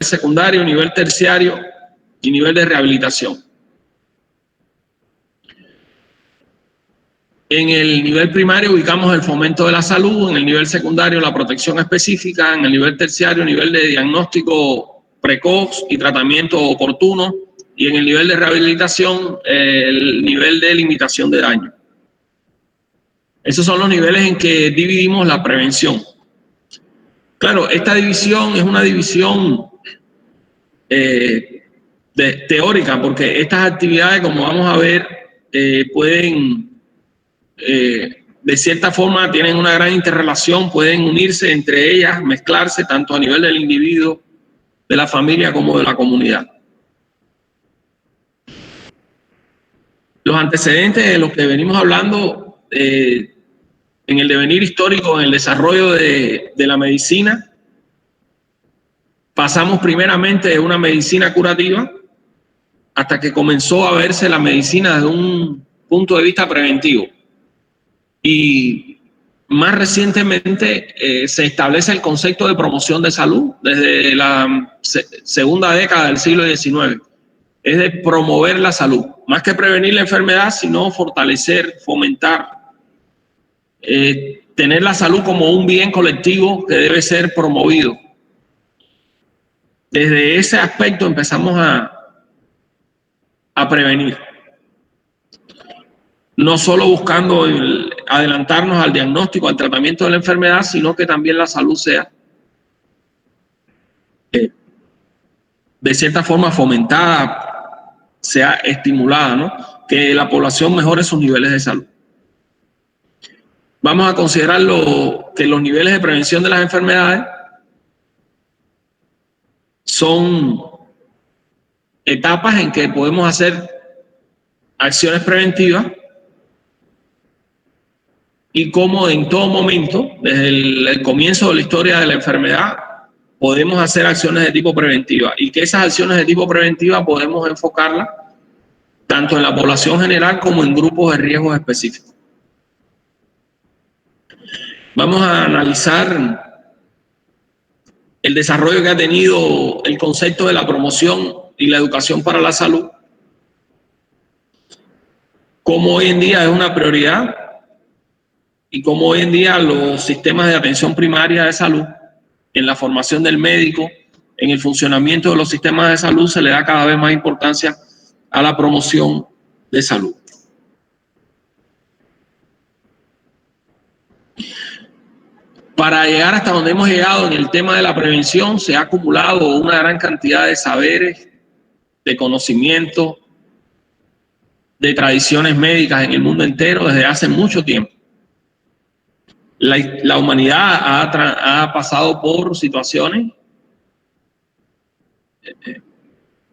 secundario, nivel terciario y nivel de rehabilitación. En el nivel primario ubicamos el fomento de la salud, en el nivel secundario la protección específica, en el nivel terciario nivel de diagnóstico precoz y tratamiento oportuno, y en el nivel de rehabilitación el nivel de limitación de daño. Esos son los niveles en que dividimos la prevención. Claro, esta división es una división teórica, porque estas actividades, como vamos a ver, pueden, de cierta forma, tienen una gran interrelación, pueden unirse entre ellas, mezclarse tanto a nivel del individuo, de la familia, como de la comunidad. Los antecedentes de los que venimos hablando en el devenir histórico, en el desarrollo de la medicina, pasamos primeramente de una medicina curativa hasta que comenzó a verse la medicina desde un punto de vista preventivo. Y más recientemente se establece el concepto de promoción de salud desde la segunda década del siglo XIX. Es de promover la salud, más que prevenir la enfermedad, sino fortalecer, fomentar, tener la salud como un bien colectivo que debe ser promovido. Desde ese aspecto empezamos a prevenir. No solo buscando adelantarnos al diagnóstico, al tratamiento de la enfermedad, sino que también la salud sea de cierta forma fomentada, sea estimulada, ¿no? Que la población mejore sus niveles de salud. Vamos a considerar que los niveles de prevención de las enfermedades son etapas en que podemos hacer acciones preventivas y cómo en todo momento, desde el comienzo de la historia de la enfermedad, podemos hacer acciones de tipo preventiva, y que esas acciones de tipo preventiva podemos enfocarlas tanto en la población general como en grupos de riesgos específicos. Vamos a analizar el desarrollo que ha tenido el concepto de la promoción y la educación para la salud, cómo hoy en día es una prioridad y cómo hoy en día los sistemas de atención primaria de salud, en la formación del médico, en el funcionamiento de los sistemas de salud, se le da cada vez más importancia a la promoción de salud. Para llegar hasta donde hemos llegado en el tema de la prevención, se ha acumulado una gran cantidad de saberes, de conocimientos, de tradiciones médicas en el mundo entero desde hace mucho tiempo. La humanidad ha pasado por situaciones,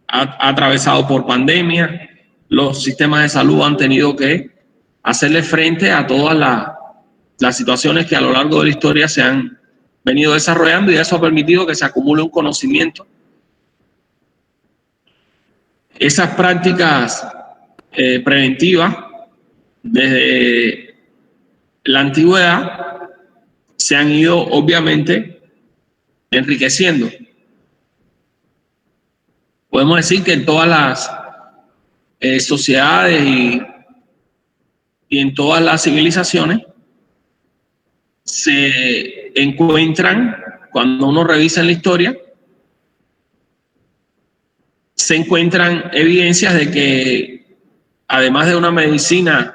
ha atravesado por pandemias, los sistemas de salud han tenido que hacerle frente a todas las situaciones que a lo largo de la historia se han venido desarrollando, y eso ha permitido que se acumule un conocimiento. Esas prácticas preventivas desde la antigüedad se han ido obviamente enriqueciendo. Podemos decir que en todas las sociedades y en todas las civilizaciones se encuentran, cuando uno revisa en la historia, se encuentran evidencias de que además de una medicina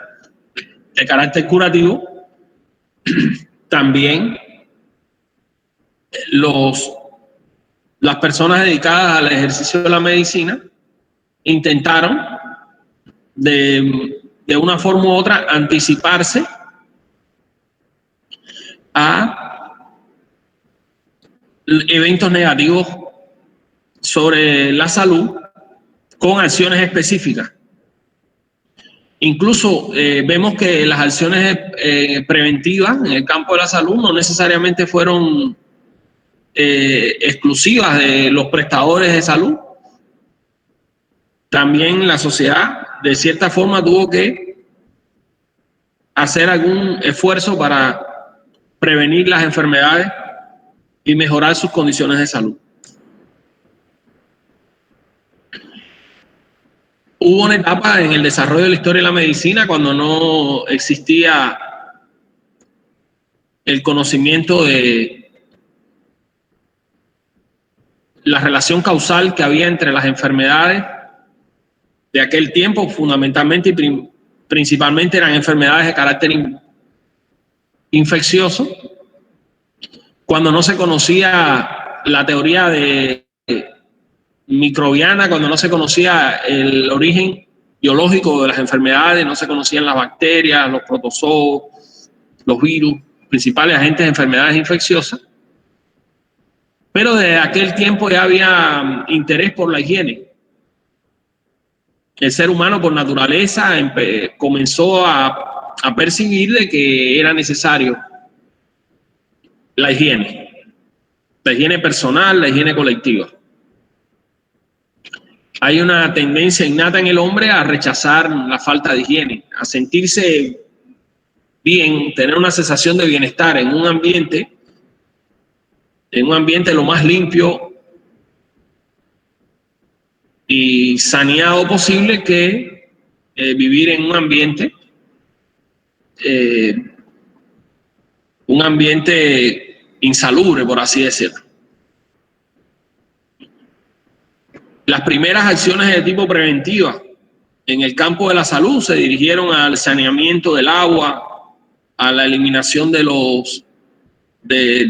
de carácter curativo, también las personas dedicadas al ejercicio de la medicina intentaron de una forma u otra anticiparse a eventos negativos sobre la salud con acciones específicas. Incluso vemos que las acciones preventivas en el campo de la salud no necesariamente fueron exclusivas de los prestadores de salud. También la sociedad, de cierta forma, tuvo que hacer algún esfuerzo para prevenir las enfermedades y mejorar sus condiciones de salud. Hubo una etapa en el desarrollo de la historia de la medicina cuando no existía el conocimiento de la relación causal que había entre las enfermedades de aquel tiempo, fundamentalmente y principalmente eran enfermedades de carácter infeccioso, cuando no se conocía la teoría de microbiana, cuando no se conocía el origen biológico de las enfermedades, no se conocían las bacterias, los protozoos, los virus, principales agentes de enfermedades infecciosas. Pero desde aquel tiempo ya había interés por la higiene. El ser humano por naturaleza comenzó a percibir de que era necesario la higiene personal, la higiene colectiva. Hay una tendencia innata en el hombre a rechazar la falta de higiene, a sentirse bien, tener una sensación de bienestar en un ambiente lo más limpio y saneado posible que vivir en un ambiente insalubre, por así decirlo. Las primeras acciones de tipo preventiva en el campo de la salud se dirigieron al saneamiento del agua, a la eliminación de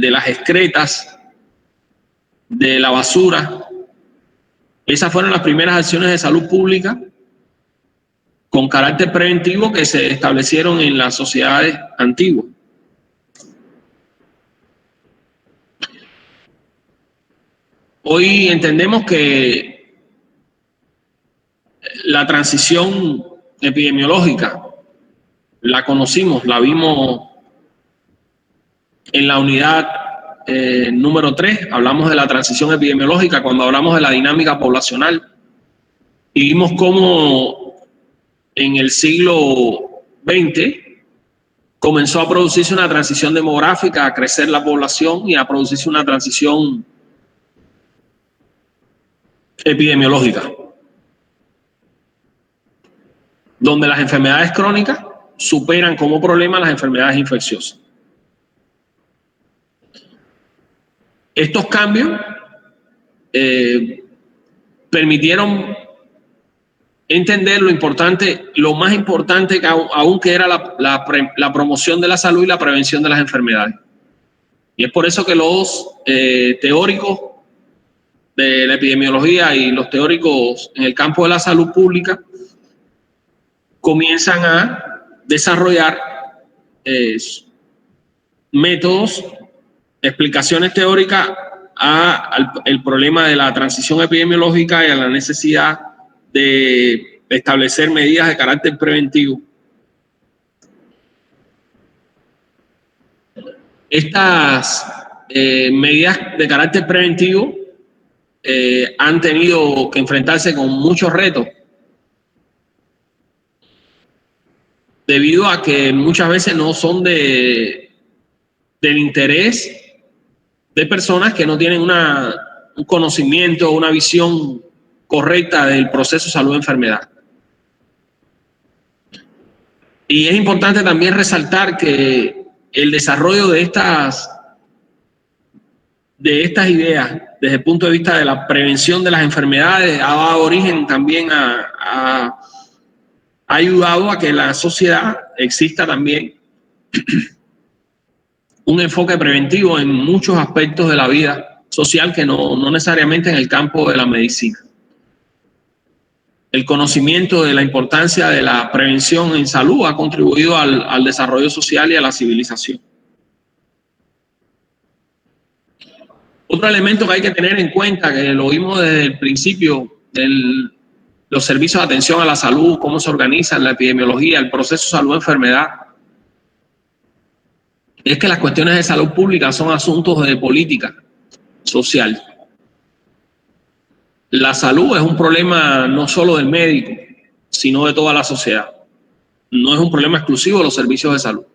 las excretas, de la basura. Esas fueron las primeras acciones de salud pública con carácter preventivo que se establecieron en las sociedades antiguas. Hoy entendemos que la transición epidemiológica la conocimos, la vimos en la unidad número 3, hablamos de la transición epidemiológica cuando hablamos de la dinámica poblacional y vimos cómo en el siglo XX comenzó a producirse una transición demográfica, a crecer la población y a producirse una transición epidemiológica, donde las enfermedades crónicas superan como problema las enfermedades infecciosas. Estos cambios permitieron entender lo más importante que aún que era la promoción de la salud y la prevención de las enfermedades. Y es por eso que los teóricos de la epidemiología y los teóricos en el campo de la salud pública comienzan a desarrollar métodos, explicaciones teóricas al problema de la transición epidemiológica y a la necesidad de establecer medidas de carácter preventivo. Estas medidas de carácter preventivo han tenido que enfrentarse con muchos retos, debido a que muchas veces no son del interés de personas que no tienen un conocimiento, una visión correcta del proceso salud-enfermedad. Y es importante también resaltar que el desarrollo de estas ideas desde el punto de vista de la prevención de las enfermedades ha dado origen también ha ayudado a que en la sociedad exista también un enfoque preventivo en muchos aspectos de la vida social que no necesariamente en el campo de la medicina. El conocimiento de la importancia de la prevención en salud ha contribuido al desarrollo social y a la civilización. Otro elemento que hay que tener en cuenta, que lo vimos desde el principio, los servicios de atención a la salud, cómo se organizan, la epidemiología, el proceso salud-enfermedad, es que las cuestiones de salud pública son asuntos de política social. La salud es un problema no solo del médico, sino de toda la sociedad. No es un problema exclusivo de los servicios de salud.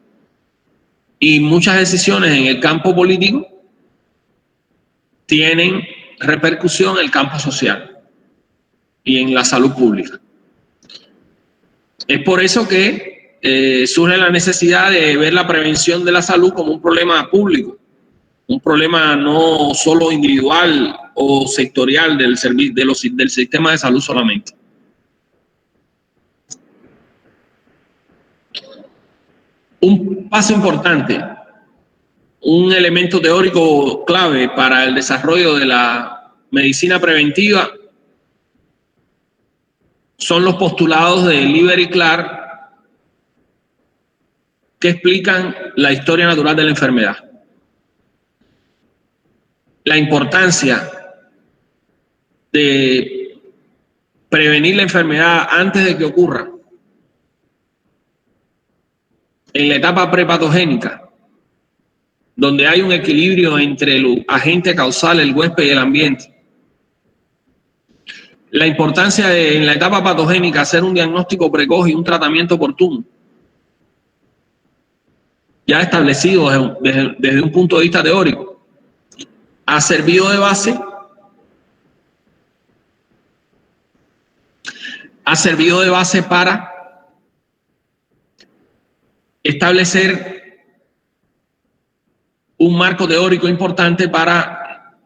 Y muchas decisiones en el campo político tienen repercusión en el campo social y en la salud pública. Es por eso que surge la necesidad de ver la prevención de la salud como un problema público, un problema no solo individual o sectorial del sistema de salud solamente. Un paso importante, un elemento teórico clave para el desarrollo de la medicina preventiva son los postulados de Lieber y Clark que explican la historia natural de la enfermedad. La importancia de prevenir la enfermedad antes de que ocurra en la etapa prepatogénica, donde hay un equilibrio entre el agente causal, el huésped y el ambiente. La importancia de, en la etapa patogénica, hacer un diagnóstico precoz y un tratamiento oportuno, ya establecido desde un punto de vista teórico, ha servido de base para establecer un marco teórico importante para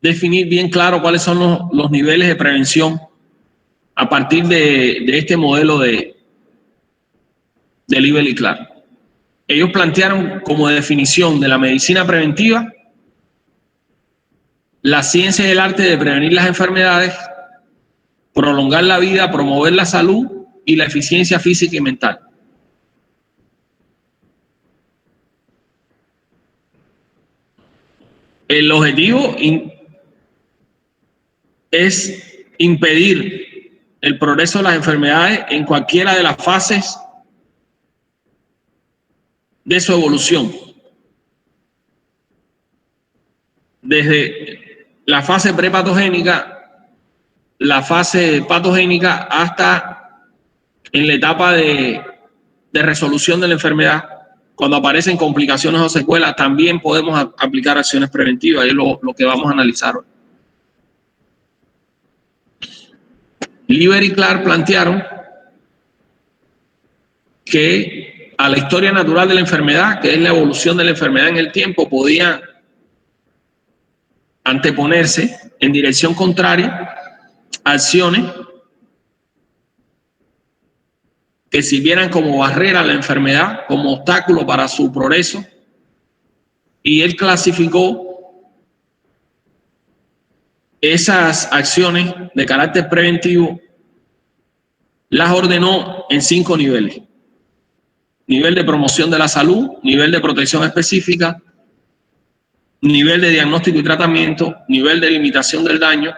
definir bien claro cuáles son los niveles de prevención a partir de este modelo de Lieber y Clark. Ellos plantearon como definición de la medicina preventiva la ciencia y el arte de prevenir las enfermedades, prolongar la vida, promover la salud y la eficiencia física y mental. El objetivo es impedir el progreso de las enfermedades en cualquiera de las fases de su evolución, desde la fase prepatogénica, la fase patogénica, hasta en la etapa de resolución de la enfermedad. Cuando aparecen complicaciones o secuelas, también podemos aplicar acciones preventivas, y es lo que vamos a analizar hoy. Lieber y Clark plantearon que a la historia natural de la enfermedad, que es la evolución de la enfermedad en el tiempo, podía anteponerse en dirección contraria acciones que sirvieran como barrera a la enfermedad, como obstáculo para su progreso, y él clasificó esas acciones de carácter preventivo, las ordenó en 5 niveles: nivel de promoción de la salud, nivel de protección específica, nivel de diagnóstico y tratamiento, nivel de limitación del daño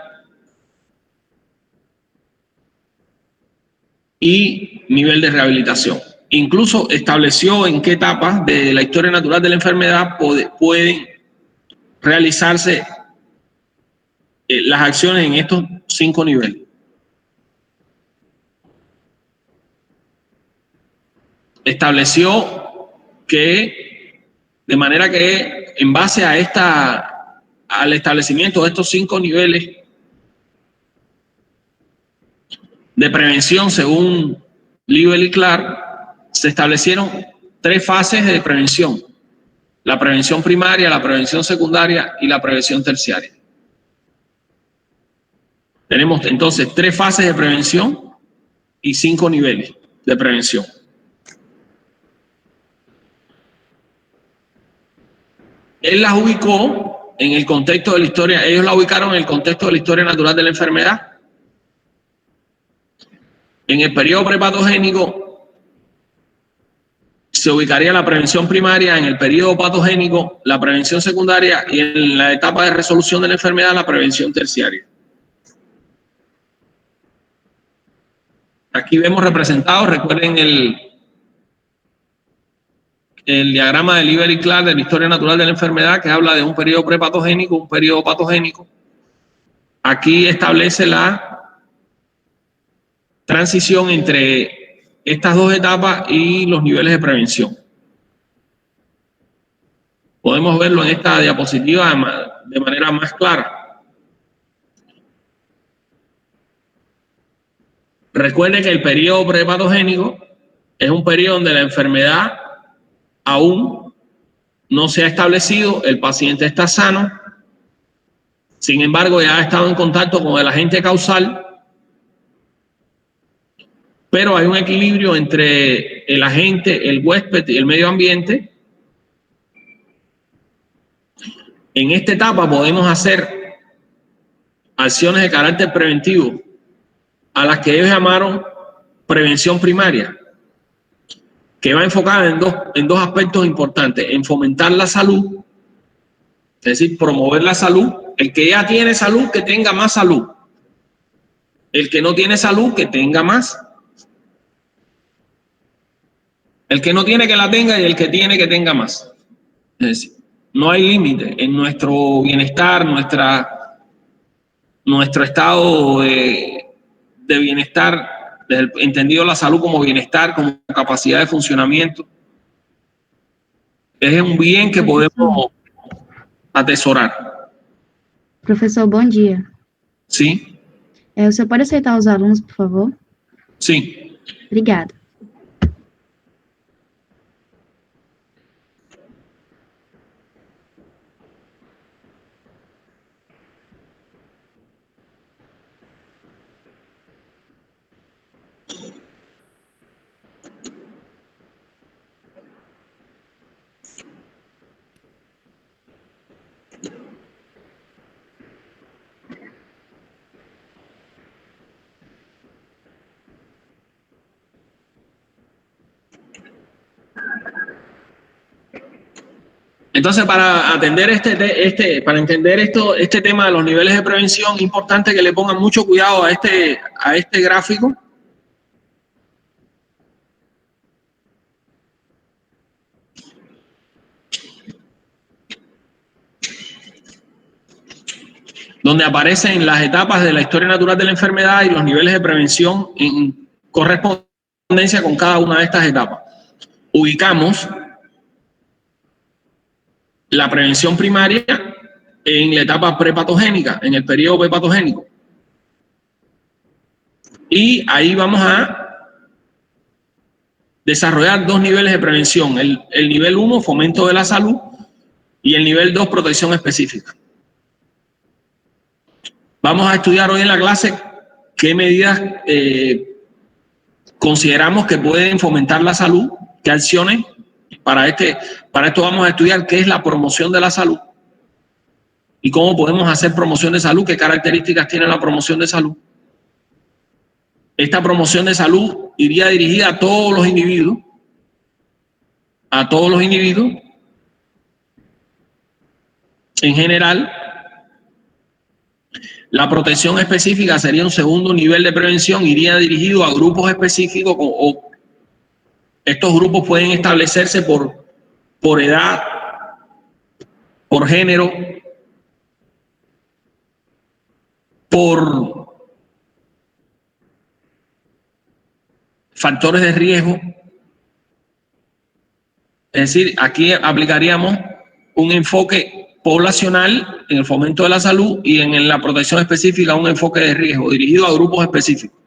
y nivel de rehabilitación. Incluso estableció en qué etapas de la historia natural de la enfermedad pueden realizarse las acciones en estos 5 niveles. Estableció que, de manera que en base a al establecimiento de estos 5 niveles de prevención, según Lieber y Clark, se establecieron 3 fases de prevención: la prevención primaria, la prevención secundaria y la prevención terciaria. Tenemos entonces 3 fases de prevención y 5 niveles de prevención. Él las ubicó en el contexto de la historia, ellos la ubicaron en el contexto de la historia natural de la enfermedad. En el periodo prepatogénico se ubicaría la prevención primaria, en el periodo patogénico la prevención secundaria, y en la etapa de resolución de la enfermedad la prevención terciaria. Aquí vemos representado, recuerden el diagrama de Lieber y Clark de la historia natural de la enfermedad, que habla de un periodo prepatogénico, un periodo patogénico. Aquí establece la transición entre estas 2 etapas y los niveles de prevención. Podemos verlo en esta diapositiva de manera más clara. Recuerde que el periodo prepatogénico es un periodo donde la enfermedad aún no se ha establecido, el paciente está sano, sin embargo ya ha estado en contacto con el agente causal, pero hay un equilibrio entre el agente, el huésped y el medio ambiente. En esta etapa podemos hacer acciones de carácter preventivo, a las que ellos llamaron prevención primaria, que va enfocada en dos aspectos importantes: en fomentar la salud, es decir, promover la salud. El que ya tiene salud, que tenga más salud. El que no tiene salud, que tenga más. El que no tiene, que la tenga, y el que tiene, que tenga más. Es decir, no hay límite en nuestro bienestar, nuestro estado de bienestar, entendido la salud como bienestar, como capacidad de funcionamiento. Es un bien que podemos atesorar. Professor, bom dia. Sim. Você pode aceitar os alunos, por favor? Sim. Obrigada. Entonces, para atender para entender este tema de los niveles de prevención, es importante que le pongan mucho cuidado a este gráfico. Donde aparecen las etapas de la historia natural de la enfermedad y los niveles de prevención en correspondencia con cada una de estas etapas. Ubicamos la prevención primaria en la etapa prepatogénica, en el periodo prepatogénico. Y ahí vamos a desarrollar dos niveles de prevención. El nivel 1, fomento de la salud, y el nivel 2, protección específica. Vamos a estudiar hoy en la clase qué medidas consideramos que pueden fomentar la salud, qué acciones. Para esto vamos a estudiar qué es la promoción de la salud y cómo podemos hacer promoción de salud, qué características tiene la promoción de salud. Esta promoción de salud iría dirigida a todos los individuos, en general. La protección específica sería un segundo nivel de prevención, iría dirigido a grupos específicos, o estos grupos pueden establecerse por edad, por género, por factores de riesgo. Es decir, aquí aplicaríamos un enfoque poblacional en el fomento de la salud y en la protección específica un enfoque de riesgo dirigido a grupos específicos.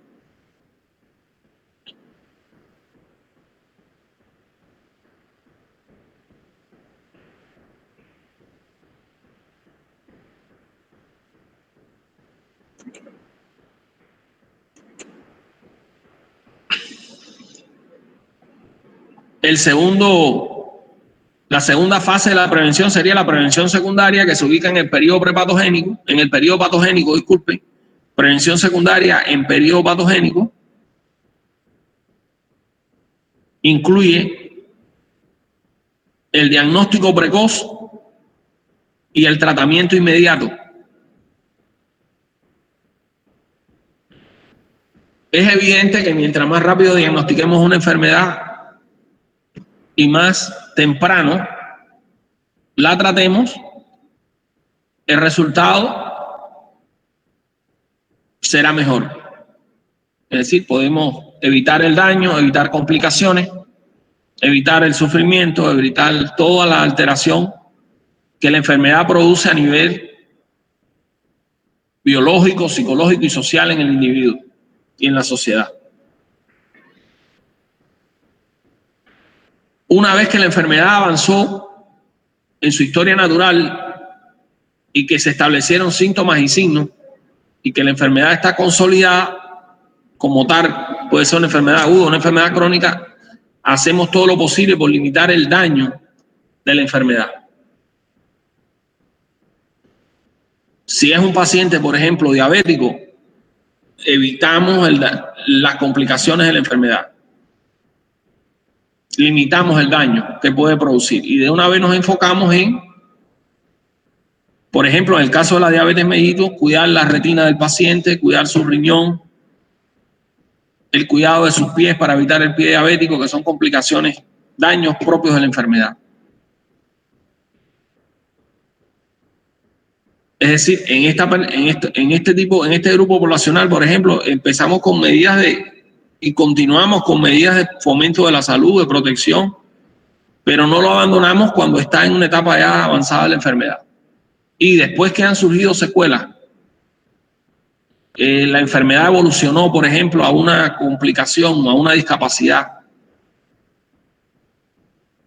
La segunda fase de la prevención sería la prevención secundaria, que se ubica en el periodo prepatogénico, prevención secundaria en periodo patogénico. Incluye el diagnóstico precoz y el tratamiento inmediato. Es evidente que mientras más rápido diagnostiquemos una enfermedad y más temprano la tratemos, el resultado será mejor. Es decir, podemos evitar el daño, evitar complicaciones, evitar el sufrimiento, evitar toda la alteración que la enfermedad produce a nivel biológico, psicológico y social en el individuo y en la sociedad. Una vez que la enfermedad avanzó en su historia natural y que se establecieron síntomas y signos y que la enfermedad está consolidada como tal, puede ser una enfermedad aguda, una enfermedad crónica, hacemos todo lo posible por limitar el daño de la enfermedad. Si es un paciente, por ejemplo, diabético, evitamos las complicaciones de la enfermedad. Limitamos el daño que puede producir y de una vez nos enfocamos en, por ejemplo, en el caso de la diabetes mellitus, cuidar la retina del paciente, cuidar su riñón, el cuidado de sus pies para evitar el pie diabético, que son complicaciones, daños propios de la enfermedad. Es decir, en este grupo poblacional, por ejemplo, empezamos con medidas y continuamos con medidas de fomento de la salud, de protección, pero no lo abandonamos cuando está en una etapa ya avanzada de la enfermedad. Y después que han surgido secuelas, la enfermedad evolucionó, por ejemplo, a una complicación, a una discapacidad.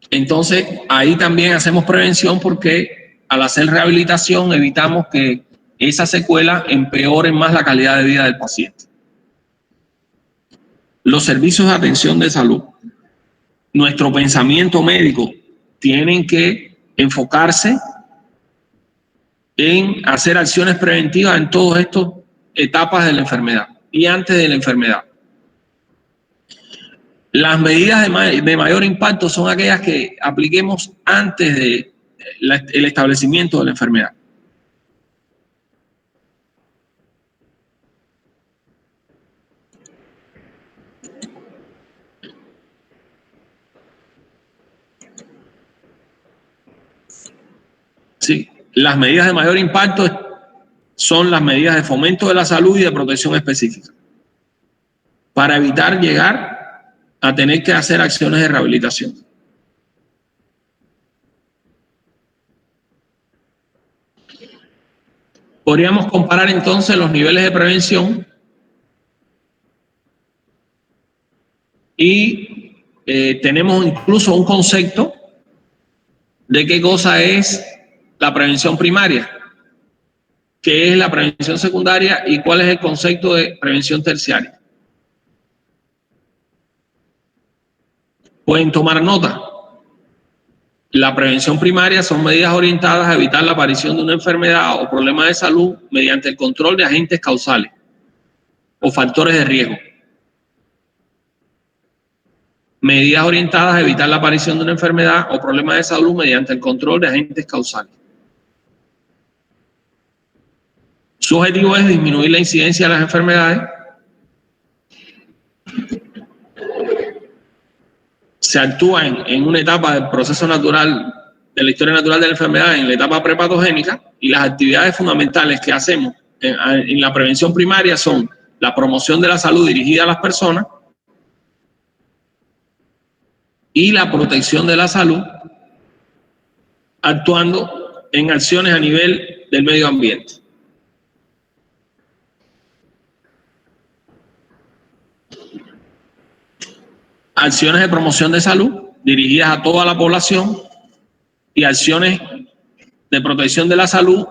Entonces, ahí también hacemos prevención porque al hacer rehabilitación evitamos que esas secuelas empeoren más la calidad de vida del paciente. Los servicios de atención de salud, nuestro pensamiento médico, tienen que enfocarse en hacer acciones preventivas en todas estas etapas de la enfermedad y antes de la enfermedad. Las medidas de mayor impacto son aquellas que apliquemos antes del establecimiento de la enfermedad. Sí, las medidas de mayor impacto son las medidas de fomento de la salud y de protección específica, para evitar llegar a tener que hacer acciones de rehabilitación. Podríamos comparar entonces los niveles de prevención y tenemos incluso un concepto de qué cosa es la prevención primaria, qué es la prevención secundaria y cuál es el concepto de prevención terciaria. Pueden tomar nota. La prevención primaria son medidas orientadas a evitar la aparición de una enfermedad o problema de salud mediante el control de agentes causales o factores de riesgo. Medidas orientadas a evitar la aparición de una enfermedad o problema de salud mediante el control de agentes causales. Su objetivo es disminuir la incidencia de las enfermedades. Se actúa en una etapa del proceso natural, de la historia natural de la enfermedad, en la etapa prepatogénica, y las actividades fundamentales que hacemos en la prevención primaria son la promoción de la salud dirigida a las personas y la protección de la salud, actuando en acciones a nivel del medio ambiente. Acciones de promoción de salud dirigidas a toda la población y acciones de protección de la salud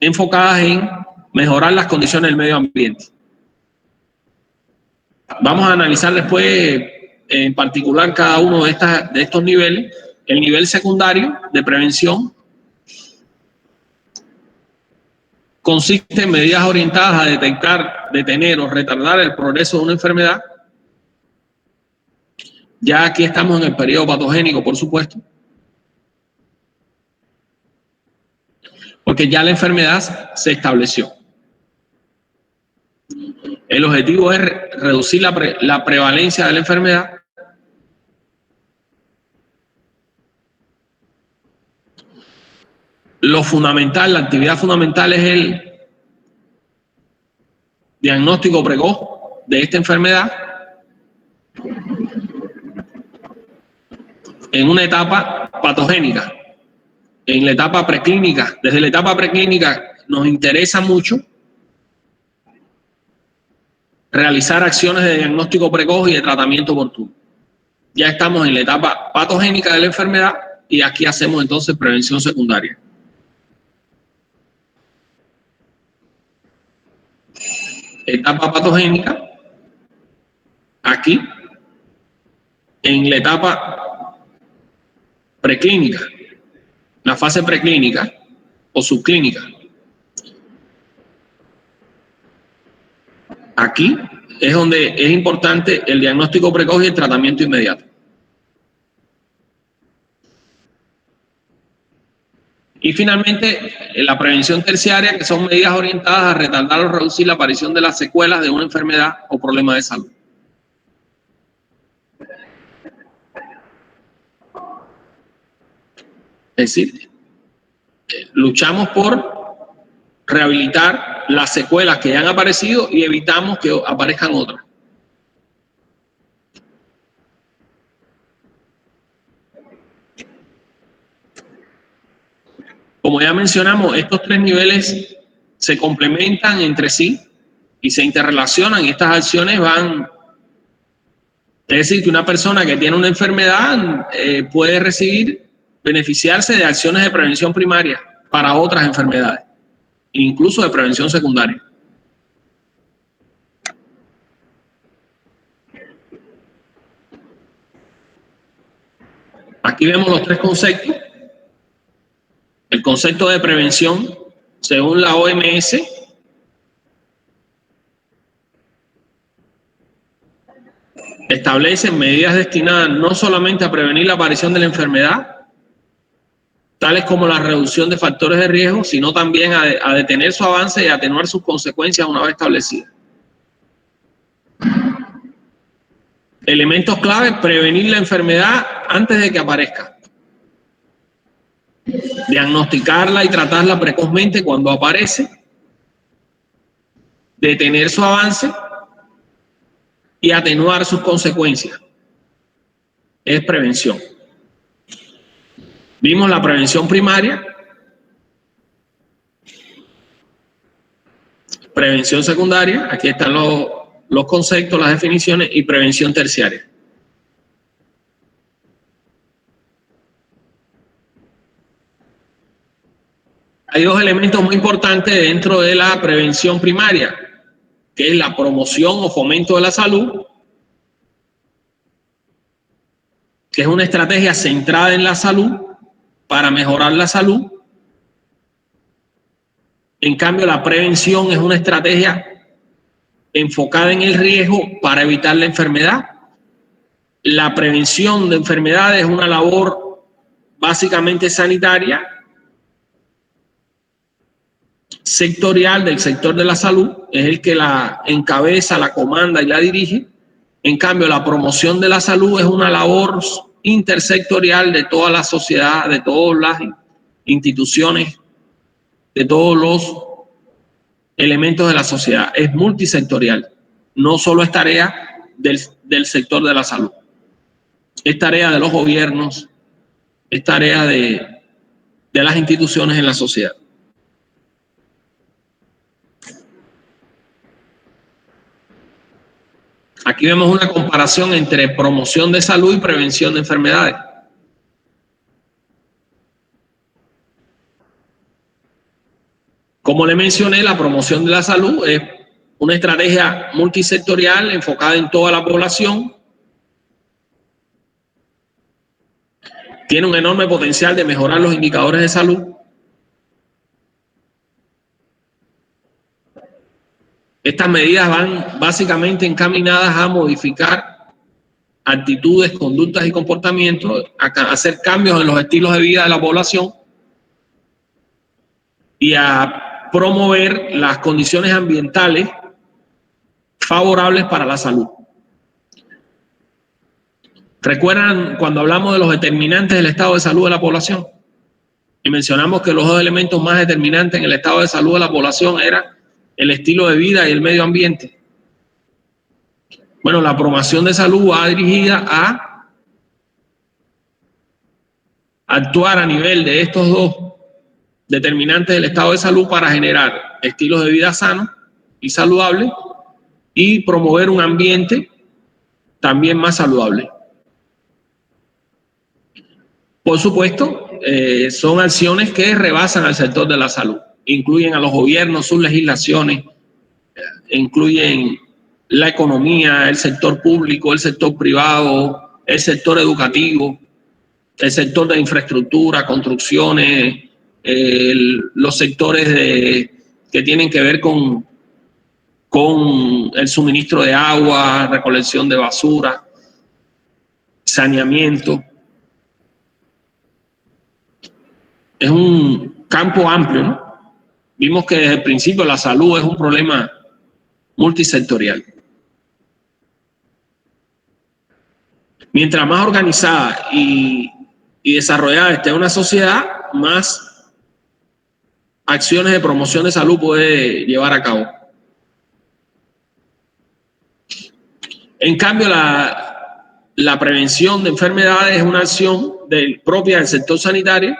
enfocadas en mejorar las condiciones del medio ambiente. Vamos a analizar después en particular cada uno de estos niveles. El nivel secundario de prevención consiste en medidas orientadas a detectar, detener o retardar el progreso de una enfermedad. Ya aquí estamos en el periodo patogénico, por supuesto, porque ya la enfermedad se estableció. El objetivo es reducir la prevalencia de la enfermedad lo fundamental, la actividad fundamental es el diagnóstico precoz de esta enfermedad en una etapa patogénica, en la etapa preclínica. Desde la etapa preclínica nos interesa mucho realizar acciones de diagnóstico precoz y de tratamiento oportuno. Ya estamos en la etapa patogénica de la enfermedad y aquí hacemos entonces prevención secundaria. Etapa patogénica, aquí, en la etapa preclínica, la fase preclínica o subclínica. Aquí es donde es importante el diagnóstico precoz y el tratamiento inmediato. Y finalmente, la prevención terciaria, que son medidas orientadas a retardar o reducir la aparición de las secuelas de una enfermedad o problema de salud. Es decir, luchamos por rehabilitar las secuelas que ya han aparecido y evitamos que aparezcan otras. Como ya mencionamos, estos tres niveles se complementan entre sí y se interrelacionan, y estas acciones van, es decir, que una persona que tiene una enfermedad puede beneficiarse de acciones de prevención primaria para otras enfermedades, incluso de prevención secundaria. Aquí vemos los tres conceptos. El concepto de prevención, según la OMS, establece medidas destinadas no solamente a prevenir la aparición de la enfermedad, tales como la reducción de factores de riesgo, sino también a detener su avance y atenuar sus consecuencias una vez establecidas. Elementos clave: prevenir la enfermedad antes de que aparezca. Diagnosticarla y tratarla precozmente cuando aparece. Detener su avance y atenuar sus consecuencias. Es prevención. Vimos la prevención primaria, prevención secundaria, aquí están los conceptos, las definiciones, y prevención terciaria. Hay dos elementos muy importantes dentro de la prevención primaria, que es la promoción o fomento de la salud, que es una estrategia centrada en la salud para mejorar la salud. En cambio, la prevención es una estrategia enfocada en el riesgo para evitar la enfermedad. La prevención de enfermedades es una labor básicamente sanitaria, sectorial, del sector de la salud, es el que la encabeza, la comanda y la dirige. En cambio, la promoción de la salud es una labor intersectorial de toda la sociedad, de todas las instituciones, de todos los elementos de la sociedad. Es multisectorial, no solo es tarea del sector de la salud, es tarea de los gobiernos, es tarea de las instituciones en la sociedad. Aquí vemos una comparación entre promoción de salud y prevención de enfermedades. Como le mencioné, la promoción de la salud es una estrategia multisectorial enfocada en toda la población. Tiene un enorme potencial de mejorar los indicadores de salud. Estas medidas van básicamente encaminadas a modificar actitudes, conductas y comportamientos, a hacer cambios en los estilos de vida de la población y a promover las condiciones ambientales favorables para la salud. ¿Recuerdan cuando hablamos de los determinantes del estado de salud de la población? Y mencionamos que los dos elementos más determinantes en el estado de salud de la población eran el estilo de vida y el medio ambiente. Bueno, la promoción de salud va dirigida a actuar a nivel de estos dos determinantes del estado de salud para generar estilos de vida sanos y saludables y promover un ambiente también más saludable. Por supuesto, son acciones que rebasan al sector de la salud. Incluyen a los gobiernos, sus legislaciones, incluyen la economía, el sector público, el sector privado, el sector educativo, el sector de infraestructura, construcciones, los sectores que tienen que ver con el suministro de agua, recolección de basura, saneamiento. Es un campo amplio, ¿no? Vimos que desde el principio la salud es un problema multisectorial. Mientras más organizada y desarrollada esté una sociedad, más acciones de promoción de salud puede llevar a cabo. En cambio, la prevención de enfermedades es una acción propia del sector sanitario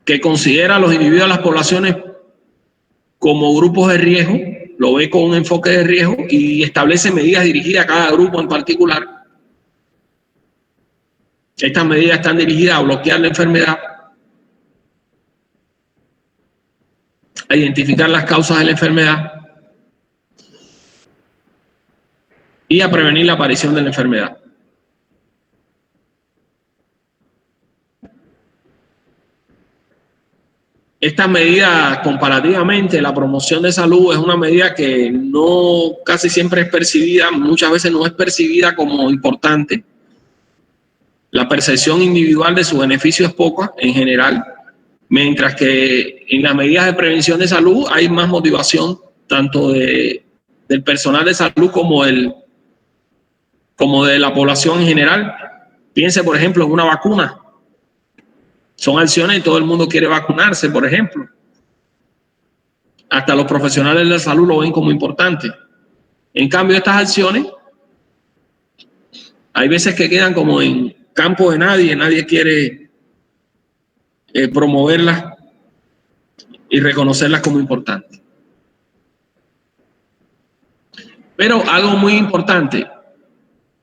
que considera a los individuos, a las poblaciones como grupos de riesgo, lo ve con un enfoque de riesgo y establece medidas dirigidas a cada grupo en particular. Estas medidas están dirigidas a bloquear la enfermedad, a identificar las causas de la enfermedad y a prevenir la aparición de la enfermedad. Estas medidas, comparativamente, la promoción de salud es una medida que no casi siempre es percibida, muchas veces no es percibida como importante. La percepción individual de su beneficio es poca en general, mientras que en las medidas de prevención de salud hay más motivación tanto del personal de salud como de la población en general. Piense, por ejemplo, en una vacuna. Son acciones y todo el mundo quiere vacunarse, por ejemplo. Hasta los profesionales de la salud lo ven como importante. En cambio, estas acciones hay veces que quedan como en campo de nadie quiere promoverlas y reconocerlas como importantes. Pero algo muy importante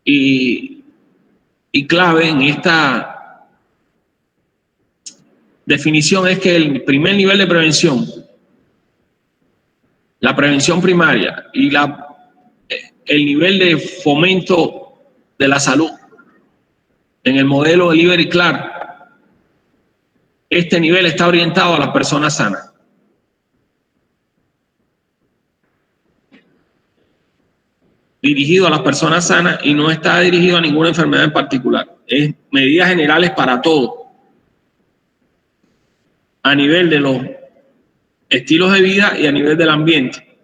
y clave en esta definición es que el primer nivel de prevención, la prevención primaria y el nivel de fomento de la salud en el modelo de Liber y Clark, este nivel está orientado a las personas sanas. Dirigido a las personas sanas y no está dirigido a ninguna enfermedad en particular. Es medidas generales para todo. A nivel de los estilos de vida y a nivel del ambiente.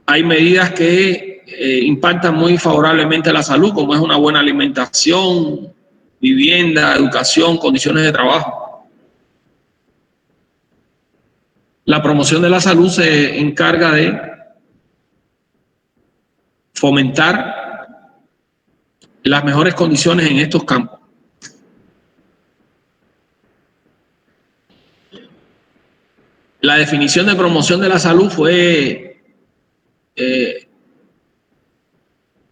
Hay medidas que impactan muy favorablemente a la salud, como es una buena alimentación, vivienda, educación, condiciones de trabajo. La promoción de la salud se encarga de fomentar las mejores condiciones en estos campos. La definición de promoción de la salud fue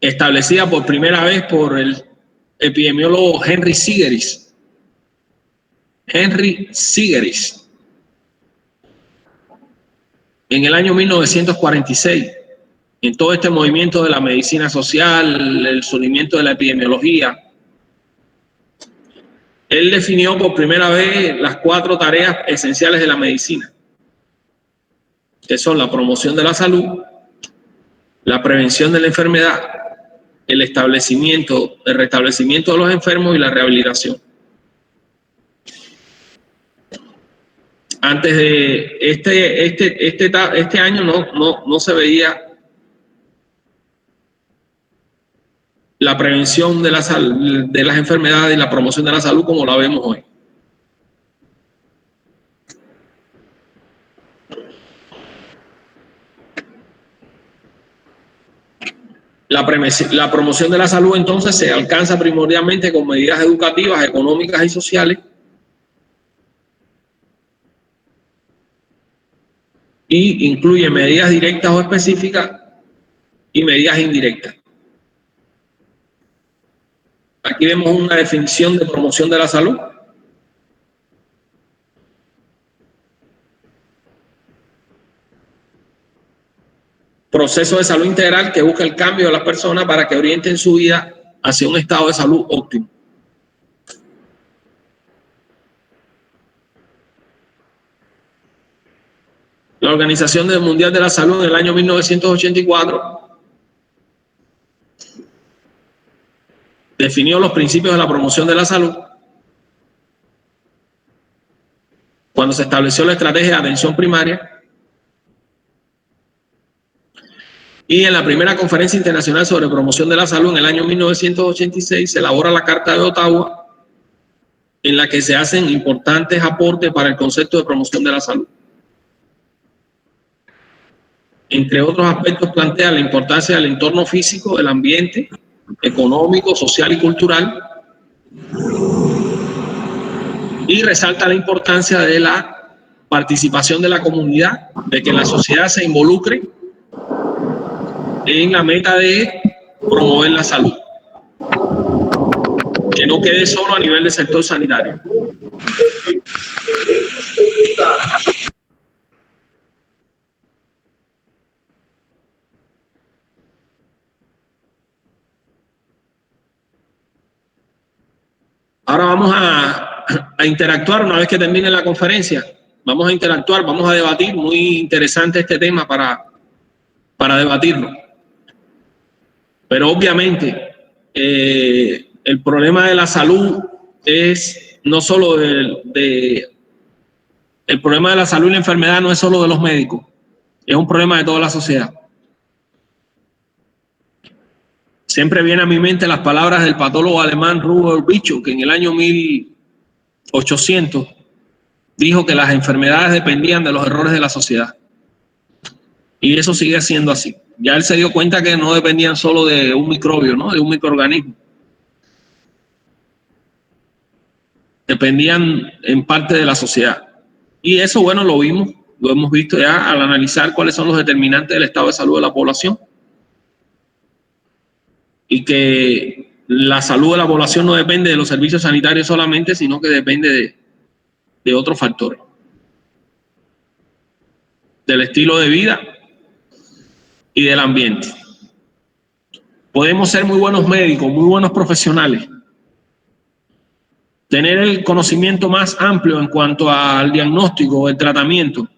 establecida por primera vez por el epidemiólogo Henry Sigeris. Henry Sigeris. En el año 1946, en todo este movimiento de la medicina social, el surgimiento de la epidemiología, él definió por primera vez las 4 tareas esenciales de la medicina, que son la promoción de la salud, la prevención de la enfermedad, el restablecimiento de los enfermos y la rehabilitación. Antes de este año no se veía la prevención de las enfermedades y la promoción de la salud como la vemos hoy. La promoción de la salud entonces se alcanza primordialmente con medidas educativas, económicas y sociales, y incluye medidas directas o específicas y medidas indirectas. Aquí vemos una definición de promoción de la salud. Proceso de salud integral que busca el cambio de las personas para que orienten su vida hacia un estado de salud óptimo. La Organización Mundial de la Salud en el año 1984 definió los principios de la promoción de la salud cuando se estableció la estrategia de atención primaria. Y en la primera conferencia internacional sobre promoción de la salud en el año 1986 se elabora la Carta de Ottawa, en la que se hacen importantes aportes para el concepto de promoción de la salud. Entre otros aspectos plantea la importancia del entorno físico, del ambiente, económico, social y cultural, y resalta la importancia de la participación de la comunidad, de que la sociedad se involucre en la meta de promover la salud, que no quede solo a nivel del sector sanitario. Ahora vamos a interactuar una vez que termine la conferencia. Vamos a interactuar, vamos a debatir. Muy interesante este tema para debatirlo. Pero obviamente el problema de la salud es no solo el problema de la salud y la enfermedad no es solo de los médicos, es un problema de toda la sociedad. Siempre viene a mi mente las palabras del patólogo alemán Rudolf Virchow, que en el año 1800 dijo que las enfermedades dependían de los errores de la sociedad. Y eso sigue siendo así. Ya él se dio cuenta que no dependían solo de un microbio, ¿no? De un microorganismo. Dependían en parte de la sociedad. Y eso, bueno, lo hemos visto ya al analizar cuáles son los determinantes del estado de salud de la población. Y que la salud de la población no depende de los servicios sanitarios solamente, sino que depende de otros factores. Del estilo de vida y del ambiente. Podemos ser muy buenos médicos, muy buenos profesionales, tener el conocimiento más amplio en cuanto al diagnóstico o el tratamiento,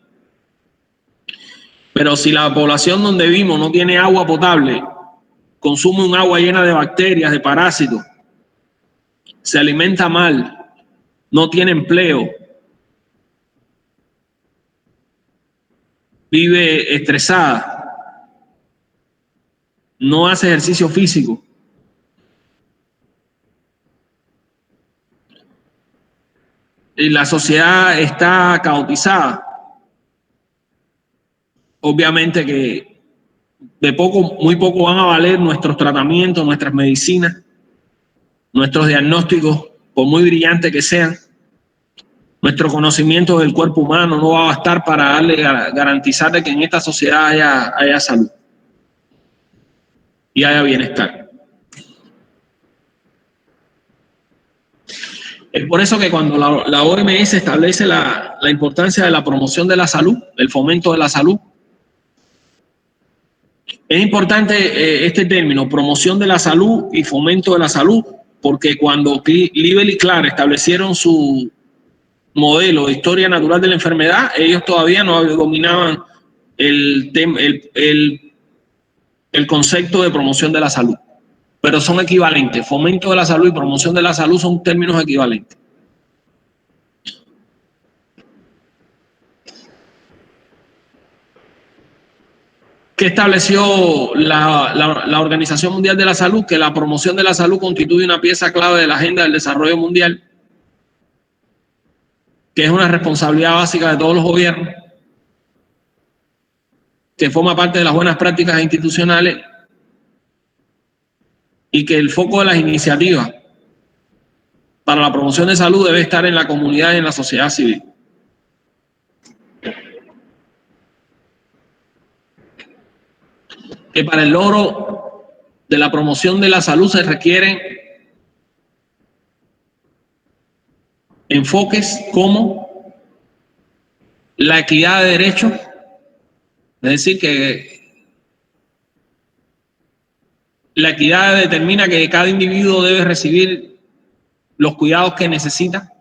pero si la población donde vivimos no tiene agua potable, consume un agua llena de bacterias, de parásitos, se alimenta mal, no tiene empleo, vive estresada, no hace ejercicio físico, y la sociedad está caotizada, obviamente que muy poco van a valer nuestros tratamientos, nuestras medicinas, nuestros diagnósticos, por muy brillantes que sean. Nuestro conocimiento del cuerpo humano no va a bastar para garantizar que en esta sociedad haya salud y haya bienestar. Es por eso que cuando la OMS establece la importancia de la promoción de la salud, el fomento de la salud, es importante este término, promoción de la salud y fomento de la salud, porque cuando Liebel y Clark establecieron su modelo de historia natural de la enfermedad, ellos todavía no dominaban el concepto de promoción de la salud, pero son equivalentes. Fomento de la salud y promoción de la salud son términos equivalentes. ¿Qué estableció la Organización Mundial de la Salud? Que la promoción de la salud constituye una pieza clave de la agenda del desarrollo mundial, que es una responsabilidad básica de todos los gobiernos, que forma parte de las buenas prácticas institucionales y que el foco de las iniciativas para la promoción de salud debe estar en la comunidad y en la sociedad civil. que para el logro de la promoción de la salud se requieren enfoques como la equidad de derechos, es decir, que la equidad determina que cada individuo debe recibir los cuidados que necesita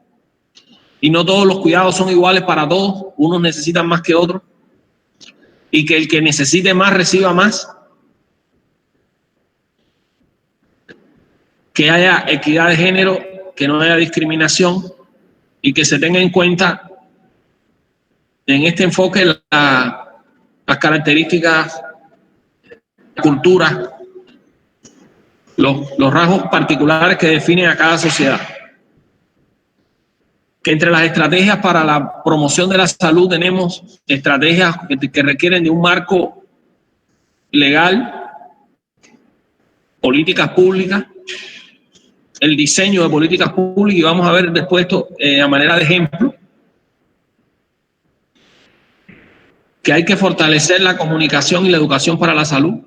y no todos los cuidados son iguales para todos, unos necesitan más que otros, y que el que necesite más reciba más, que haya equidad de género, que no haya discriminación y que se tenga en cuenta en este enfoque las características, cultura, los rasgos particulares que definen a cada sociedad. Que entre las estrategias para la promoción de la salud tenemos estrategias que requieren de un marco legal, políticas públicas, el diseño de políticas públicas, y vamos a ver después esto a manera de ejemplo, que hay que fortalecer la comunicación y la educación para la salud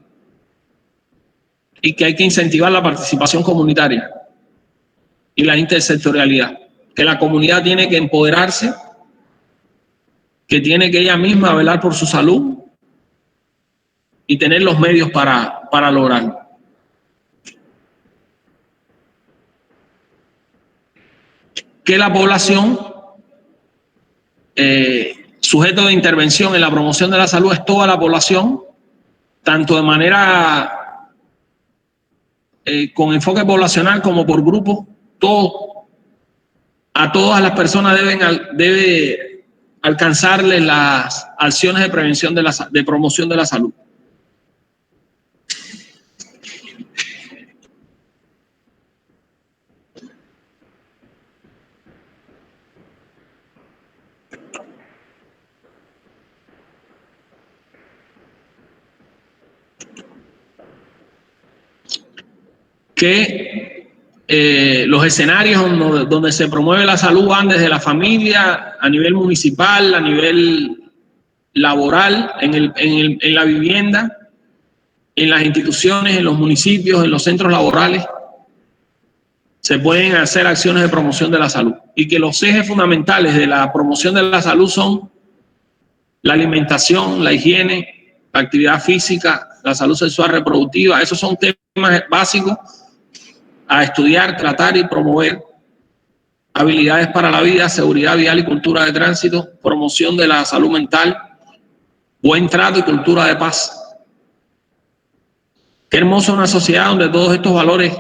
y que hay que incentivar la participación comunitaria y la intersectorialidad, que la comunidad tiene que empoderarse, que tiene que ella misma velar por su salud y tener los medios para lograrlo. Que la población, sujeto de intervención en la promoción de la salud, es toda la población, tanto de manera con enfoque poblacional como por grupo. A todas las personas debe alcanzarles las acciones de prevención de promoción de la salud. Que los escenarios donde se promueve la salud van desde la familia, a nivel municipal, a nivel laboral, en la vivienda, en las instituciones, en los municipios, en los centros laborales. Se pueden hacer acciones de promoción de la salud y que los ejes fundamentales de la promoción de la salud son la alimentación, la higiene, la actividad física, la salud sexual reproductiva. Esos son temas básicos a estudiar, tratar y promover. Habilidades para la vida, seguridad vial y cultura de tránsito, promoción de la salud mental, buen trato y cultura de paz. Qué hermoso una sociedad donde todos estos valores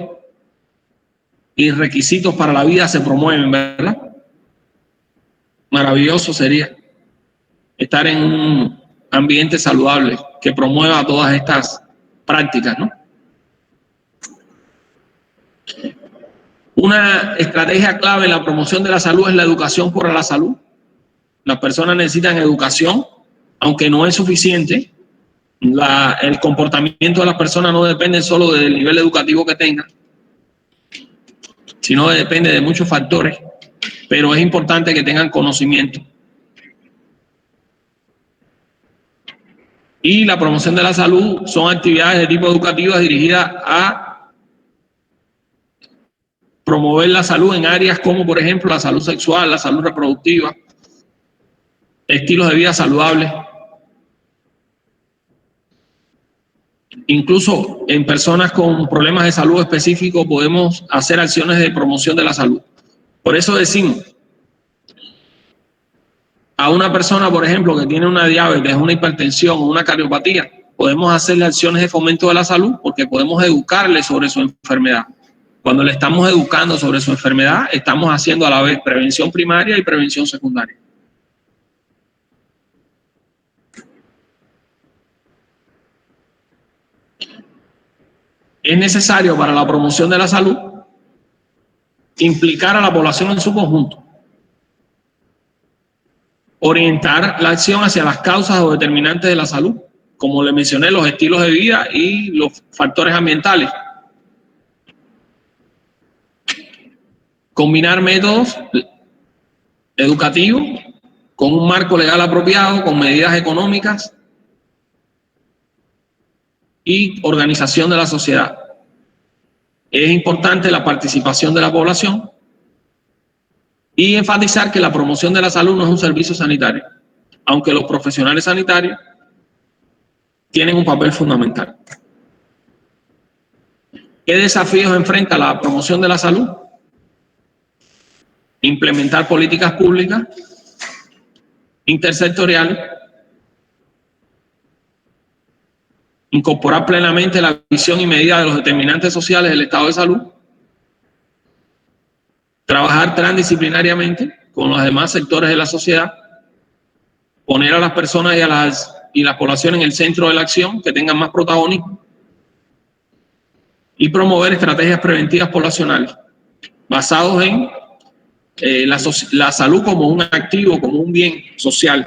y requisitos para la vida se promueven, ¿verdad? Maravilloso sería estar en un ambiente saludable que promueva todas estas prácticas, ¿no? Una estrategia clave en la promoción de la salud es la educación por la salud. Las personas necesitan educación, aunque no es suficiente. El comportamiento de las personas no depende solo del nivel educativo que tengan, sino depende de muchos factores, pero es importante que tengan conocimiento. Y la promoción de la salud son actividades de tipo educativo dirigidas a promover la salud en áreas como, por ejemplo, la salud sexual, la salud reproductiva, estilos de vida saludables. Incluso en personas con problemas de salud específicos podemos hacer acciones de promoción de la salud. Por eso decimos, a una persona, por ejemplo, que tiene una diabetes, una hipertensión o una cardiopatía, podemos hacerle acciones de fomento de la salud porque podemos educarle sobre su enfermedad. Cuando le estamos educando sobre su enfermedad, estamos haciendo a la vez prevención primaria y prevención secundaria. Es necesario para la promoción de la salud implicar a la población en su conjunto, orientar la acción hacia las causas o determinantes de la salud, como le mencioné, los estilos de vida y los factores ambientales. Combinar métodos educativos con un marco legal apropiado, con medidas económicas y organización de la sociedad. Es importante la participación de la población y enfatizar que la promoción de la salud no es un servicio sanitario, aunque los profesionales sanitarios tienen un papel fundamental. ¿Qué desafíos enfrenta la promoción de la salud? Implementar políticas públicas intersectoriales, incorporar plenamente la visión y medida de los determinantes sociales del estado de salud, trabajar transdisciplinariamente con los demás sectores de la sociedad, poner a las personas y la población en el centro de la acción, que tengan más protagonismo, y promover estrategias preventivas poblacionales basados en la salud como un activo, como un bien social.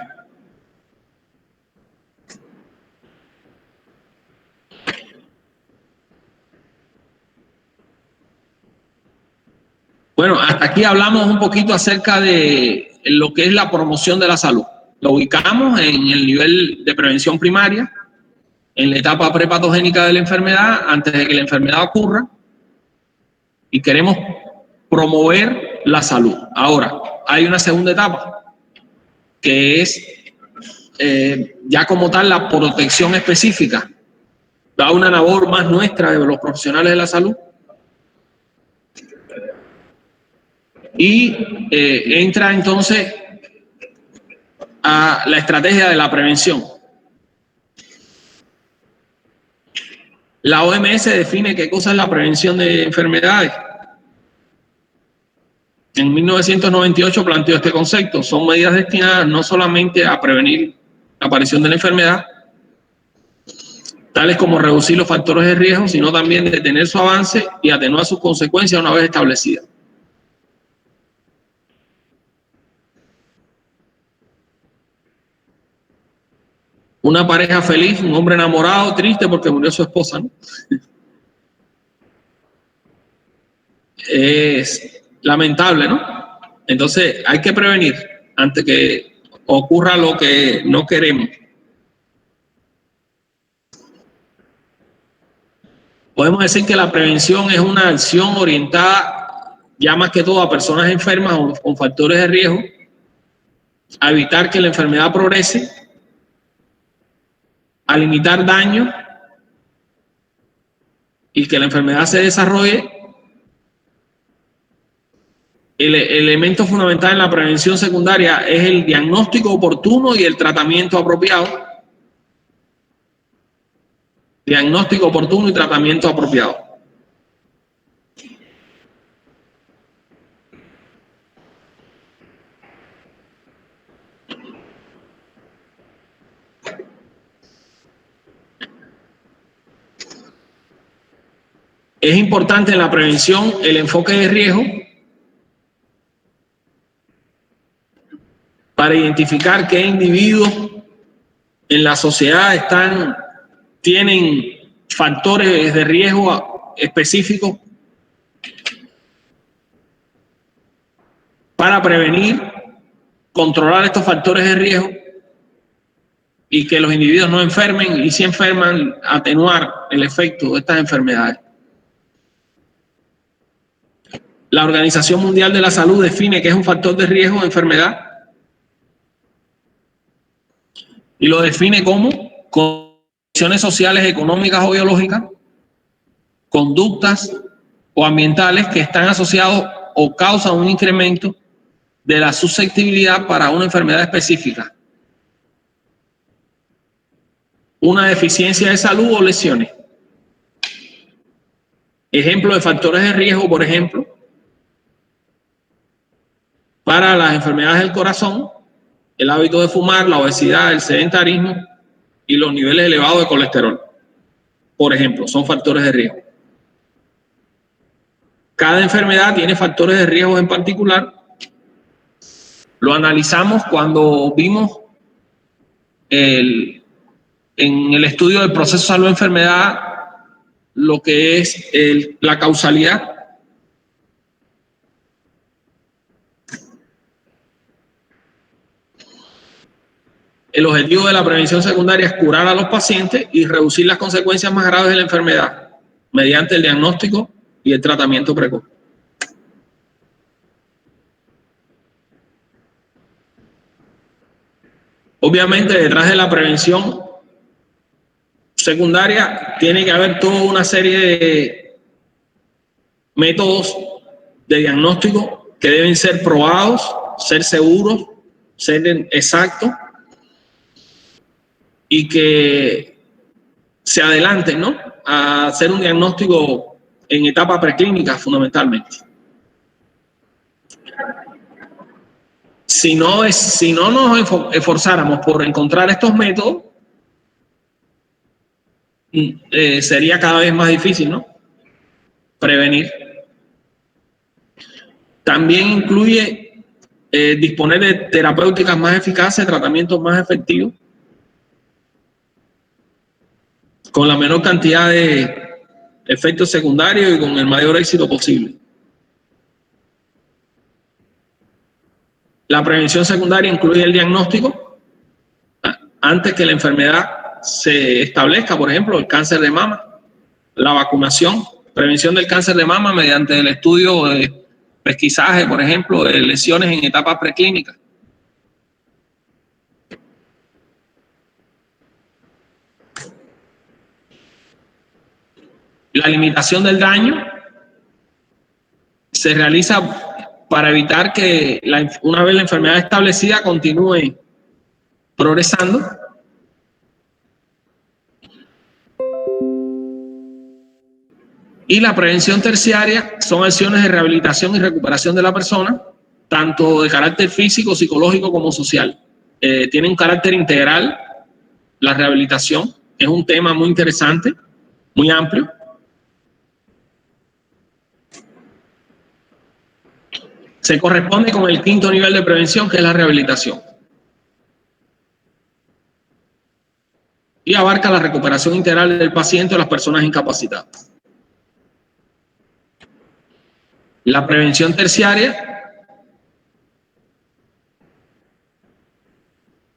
Bueno, hasta aquí hablamos un poquito acerca de lo que es la promoción de la salud. Lo ubicamos en el nivel de prevención primaria, en la etapa prepatogénica de la enfermedad, antes de que la enfermedad ocurra, y queremos promover la salud. Ahora, hay una segunda etapa, que es ya como tal la protección específica. Da una labor más nuestra de los profesionales de la salud. Y entra entonces a la estrategia de la prevención. La OMS define qué cosa es la prevención de enfermedades. En 1998 planteó este concepto. Son medidas destinadas no solamente a prevenir la aparición de la enfermedad, tales como reducir los factores de riesgo, sino también detener su avance y atenuar sus consecuencias una vez establecidas. Una pareja feliz, un hombre enamorado, triste porque murió su esposa, ¿no? Es lamentable, ¿no? Entonces hay que prevenir antes que ocurra lo que no queremos. Podemos decir que la prevención es una acción orientada ya más que todo a personas enfermas o con factores de riesgo, a evitar que la enfermedad progrese, a limitar daño y que la enfermedad se desarrolle. El elemento fundamental en la prevención secundaria es el diagnóstico oportuno y el tratamiento apropiado. Diagnóstico oportuno y tratamiento apropiado. Es importante en la prevención el enfoque de riesgo para identificar qué individuos en la sociedad tienen factores de riesgo específicos para prevenir, controlar estos factores de riesgo y que los individuos no enfermen, y si enferman, atenuar el efecto de estas enfermedades. La Organización Mundial de la Salud define que es un factor de riesgo de enfermedad y lo define como condiciones sociales, económicas o biológicas, conductas o ambientales que están asociados o causan un incremento de la susceptibilidad para una enfermedad específica, una deficiencia de salud o lesiones. Ejemplo de factores de riesgo, por ejemplo, para las enfermedades del corazón, el hábito de fumar, la obesidad, el sedentarismo y los niveles elevados de colesterol, por ejemplo, son factores de riesgo. Cada enfermedad tiene factores de riesgo en particular. Lo analizamos cuando vimos en el estudio del proceso salud-enfermedad lo que es la causalidad. El objetivo de la prevención secundaria es curar a los pacientes y reducir las consecuencias más graves de la enfermedad mediante el diagnóstico y el tratamiento precoz. Obviamente, detrás de la prevención secundaria tiene que haber toda una serie de métodos de diagnóstico que deben ser probados, ser seguros, ser exactos y que se adelanten, ¿no?, a hacer un diagnóstico en etapa preclínica fundamentalmente. Si no nos esforzáramos por encontrar estos métodos, sería cada vez más difícil, ¿no?, prevenir. También incluye disponer de terapéuticas más eficaces, tratamientos más efectivos, con la menor cantidad de efectos secundarios y con el mayor éxito posible. La prevención secundaria incluye el diagnóstico antes que la enfermedad se establezca, por ejemplo, el cáncer de mama, la vacunación, prevención del cáncer de mama mediante el estudio de pesquisaje, por ejemplo, de lesiones en etapas preclínicas. La limitación del daño se realiza para evitar que una vez la enfermedad establecida continúe progresando. Y la prevención terciaria son acciones de rehabilitación y recuperación de la persona, tanto de carácter físico, psicológico como social. Tiene un carácter integral. La rehabilitación es un tema muy interesante, muy amplio. Se corresponde con el quinto nivel de prevención, que es la rehabilitación. Y abarca la recuperación integral del paciente o las personas incapacitadas. La prevención terciaria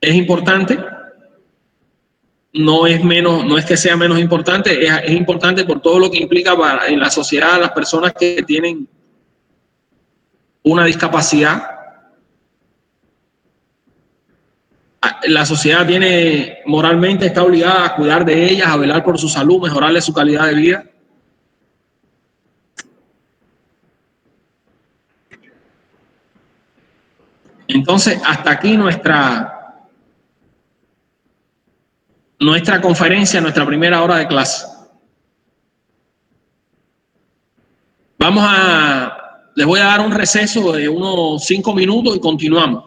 es importante, no es que sea menos importante, es importante por todo lo que implica en la sociedad, las personas que tienen una discapacidad. La sociedad moralmente está obligada a cuidar de ellas, a velar por su salud, mejorarle su calidad de vida. Entonces, hasta aquí nuestra conferencia, nuestra primera hora de clase. Les voy a dar un receso de unos 5 minutos y continuamos.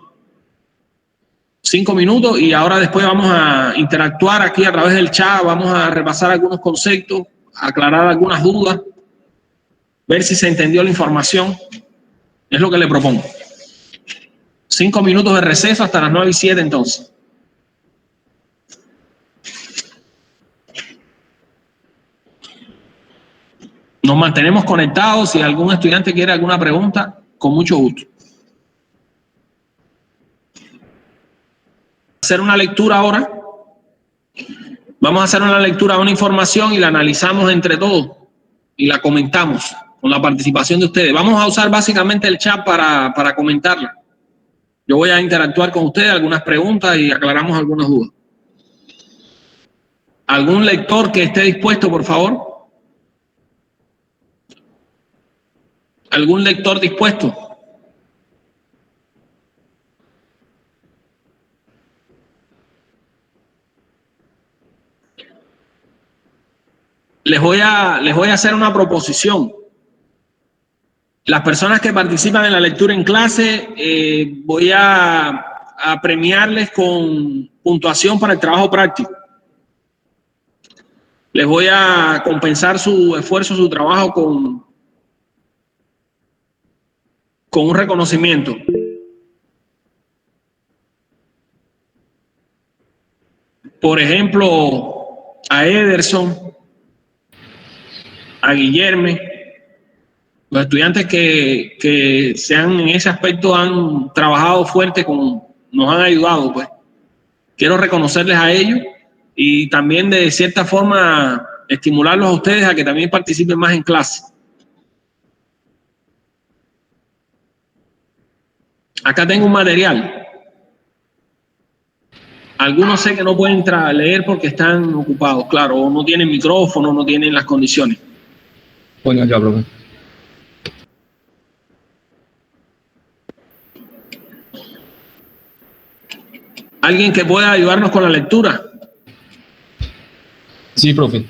5 minutos y ahora después vamos a interactuar aquí a través del chat, vamos a repasar algunos conceptos, aclarar algunas dudas, ver si se entendió la información. Es lo que le propongo. 5 minutos de receso hasta las 9:07 entonces. Nos mantenemos conectados. Si algún estudiante quiere alguna pregunta, con mucho gusto. Hacer una lectura ahora. Vamos a hacer una lectura de una información y la analizamos entre todos y la comentamos con la participación de ustedes. Vamos a usar básicamente el chat para comentarla. Yo voy a interactuar con ustedes, algunas preguntas y aclaramos algunas dudas. ¿Algún lector que esté dispuesto, por favor? ¿Algún lector dispuesto? Les voy a hacer una proposición. Las personas que participan en la lectura en clase, voy a premiarles con puntuación para el trabajo práctico. Les voy a compensar su esfuerzo, su trabajo con un reconocimiento. Por ejemplo, a Ederson, a Guillermo, los estudiantes que en ese aspecto han trabajado fuerte, nos han ayudado, pues. quiero reconocerles a ellos y también de cierta forma estimularlos a ustedes a que también participen más en clase. Acá tengo un material. Algunos sé que no pueden entrar a leer porque están ocupados, claro, o no tienen micrófono, no tienen las condiciones. Bueno, ya, profe. ¿Alguien que pueda ayudarnos con la lectura? Sí, profe.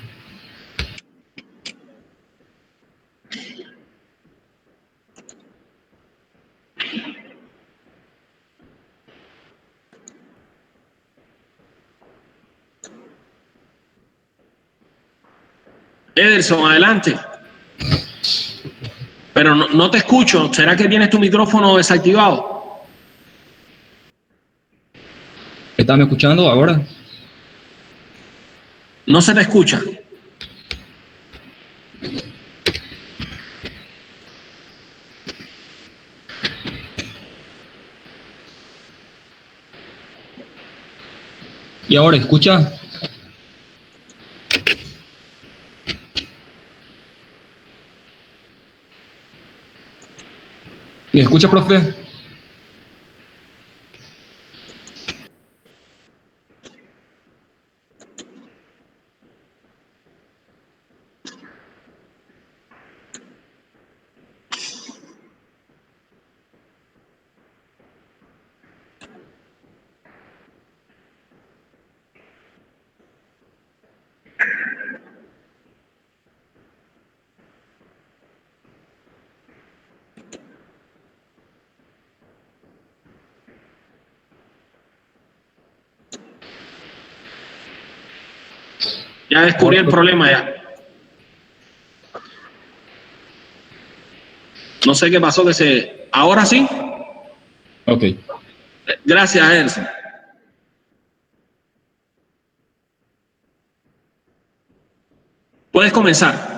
Ederson, adelante. Pero no te escucho. ¿Será que tienes tu micrófono desactivado? ¿Están escuchando ahora? No se te escucha. ¿Y ahora escucha? ¿Me escucha, profe? Ya descubrí el problema ya. No sé qué pasó que se... ¿Ahora sí? Ok. Gracias, Ederson. Puedes comenzar.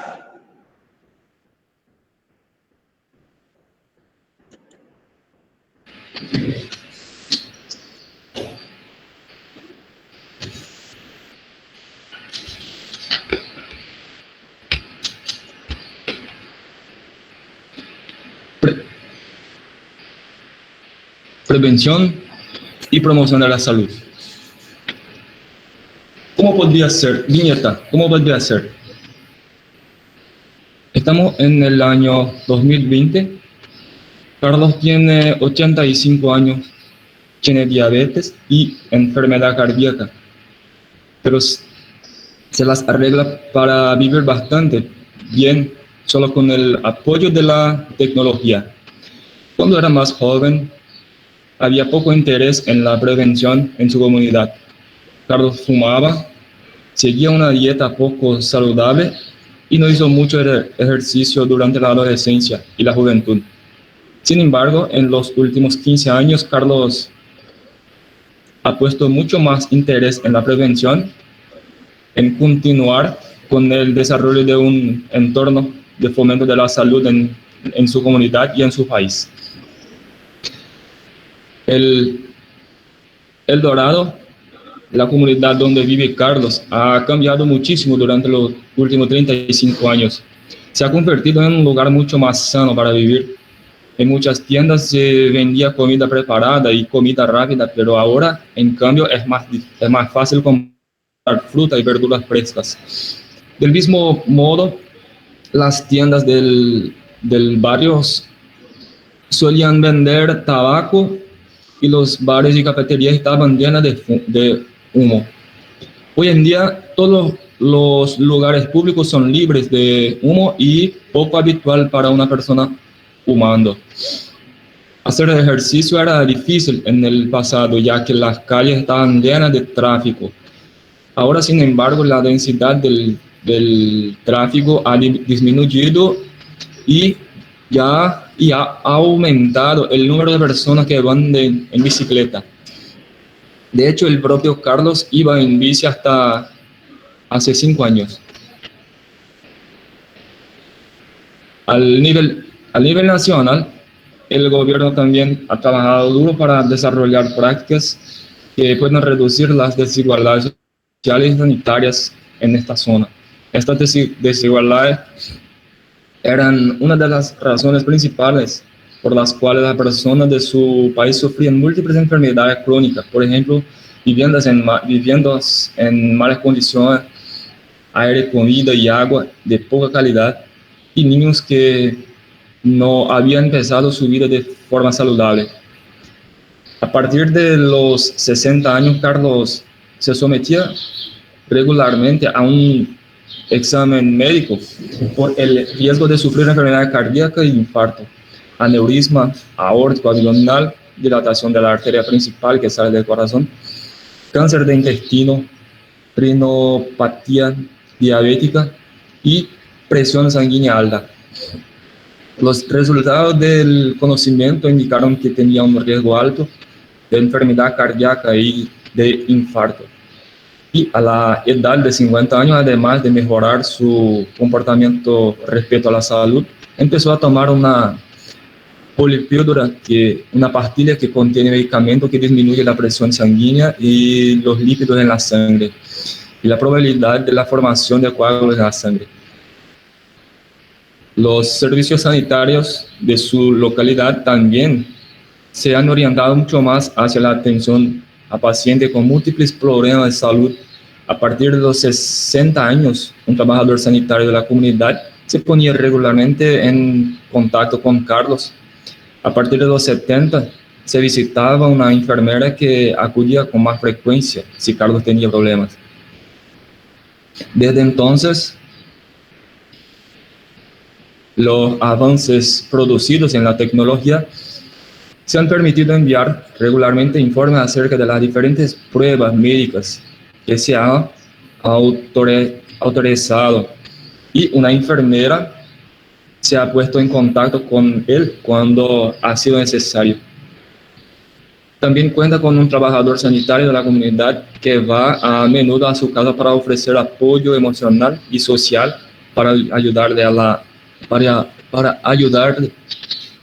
Prevención y promoción de la salud. ¿Cómo podría ser? Viñeta, ¿cómo podría ser? Estamos en el año 2020. Carlos tiene 85 años, tiene diabetes y enfermedad cardíaca, pero se las arregla para vivir bastante bien, solo con el apoyo de la tecnología. Cuando era más joven, había poco interés en la prevención en su comunidad. Carlos fumaba, seguía una dieta poco saludable y no hizo mucho ejercicio durante la adolescencia y la juventud. Sin embargo, en los últimos 15 años, Carlos ha puesto mucho más interés en la prevención, en continuar con el desarrollo de un entorno de fomento de la salud en su comunidad y en su país. El Dorado, la comunidad donde vive Carlos, ha cambiado muchísimo durante los últimos 35 años. Se ha convertido en un lugar mucho más sano para vivir. En muchas tiendas se vendía comida preparada y comida rápida, pero ahora, en cambio, es más fácil comprar fruta y verduras frescas. Del mismo modo, las tiendas del barrio solían vender tabaco y los bares y cafeterías estaban llenas de humo. Hoy en día, todos los lugares públicos son libres de humo y poco habitual para una persona fumando. Hacer ejercicio era difícil en el pasado, ya que las calles estaban llenas de tráfico. Ahora, sin embargo, la densidad del tráfico ha disminuido y ha aumentado el número de personas que van en bicicleta. De hecho, el propio Carlos iba en bici hasta hace 5 años. Al nivel nacional, el gobierno también ha trabajado duro para desarrollar prácticas que pueden reducir las desigualdades sociales y sanitarias en esta zona. Estas desigualdades eran una de las razones principales por las cuales las personas de su país sufrían múltiples enfermedades crónicas, por ejemplo, viviendas en malas condiciones, aire, comida y agua de poca calidad, y niños que no habían empezado su vida de forma saludable. A partir de los 60 años, Carlos se sometía regularmente a un examen médico por el riesgo de sufrir enfermedad cardíaca y infarto, aneurisma aórtico abdominal, dilatación de la arteria principal que sale del corazón, cáncer de intestino, rinopatía diabética y presión sanguínea alta. Los resultados del conocimiento indicaron que tenía un riesgo alto de enfermedad cardíaca y de infarto. Y a la edad de 50 años, además de mejorar su comportamiento respecto a la salud, empezó a tomar una polipíldora, una pastilla que contiene medicamento que disminuye la presión sanguínea y los lípidos en la sangre y la probabilidad de la formación de coágulos en la sangre. Los servicios sanitarios de su localidad también se han orientado mucho más hacia la atención a pacientes con múltiples problemas de salud. A partir de los 60 años, un trabajador sanitario de la comunidad se ponía regularmente en contacto con Carlos. A partir de los 70, se visitaba una enfermera que acudía con más frecuencia si Carlos tenía problemas. Desde entonces, los avances producidos en la tecnología se han permitido enviar regularmente informes acerca de las diferentes pruebas médicas que se han autorizado, y una enfermera se ha puesto en contacto con él cuando ha sido necesario. También cuenta con un trabajador sanitario de la comunidad que va a menudo a su casa para ofrecer apoyo emocional y social para ayudarle para ayudarle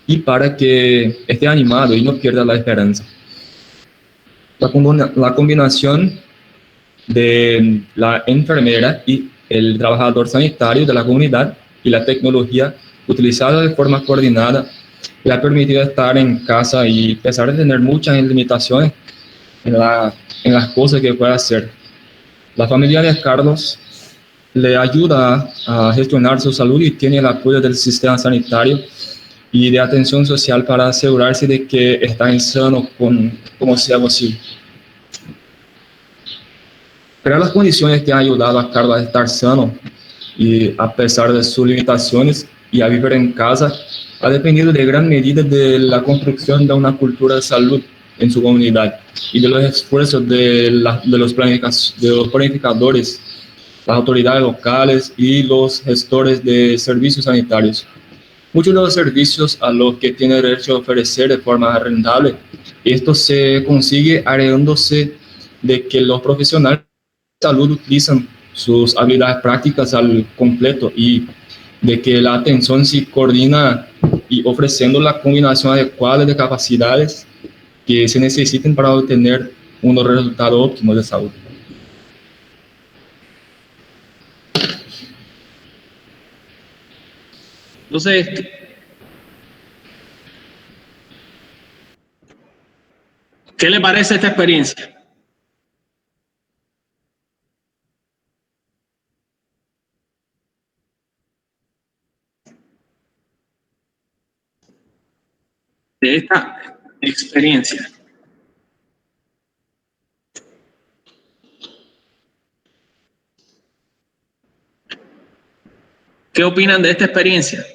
y para que esté animado y no pierda la esperanza. La combinación de la enfermera y el trabajador sanitario de la comunidad y la tecnología utilizada de forma coordinada le ha permitido estar en casa y, a pesar de tener muchas limitaciones en las cosas que puede hacer, la familia de Carlos le ayuda a gestionar su salud y tiene el apoyo del sistema sanitario y de atención social para asegurarse de que está sano como sea posible. Crear las condiciones que han ayudado a Carlos a estar sano y, a pesar de sus limitaciones, y a vivir en casa, ha dependido de gran medida de la construcción de una cultura de salud en su comunidad y de los esfuerzos de los planificadores, las autoridades locales y los gestores de servicios sanitarios. Muchos de los servicios a los que tiene derecho a ofrecer de forma rentable, esto se consigue asegurándose de que los profesionales de salud utilizan sus habilidades prácticas al completo y de que la atención se coordina y ofreciendo la combinación adecuada de capacidades que se necesiten para obtener unos resultados óptimos de salud. Entonces, ¿qué le parece esta experiencia? De esta experiencia. ¿Qué opinan de esta experiencia?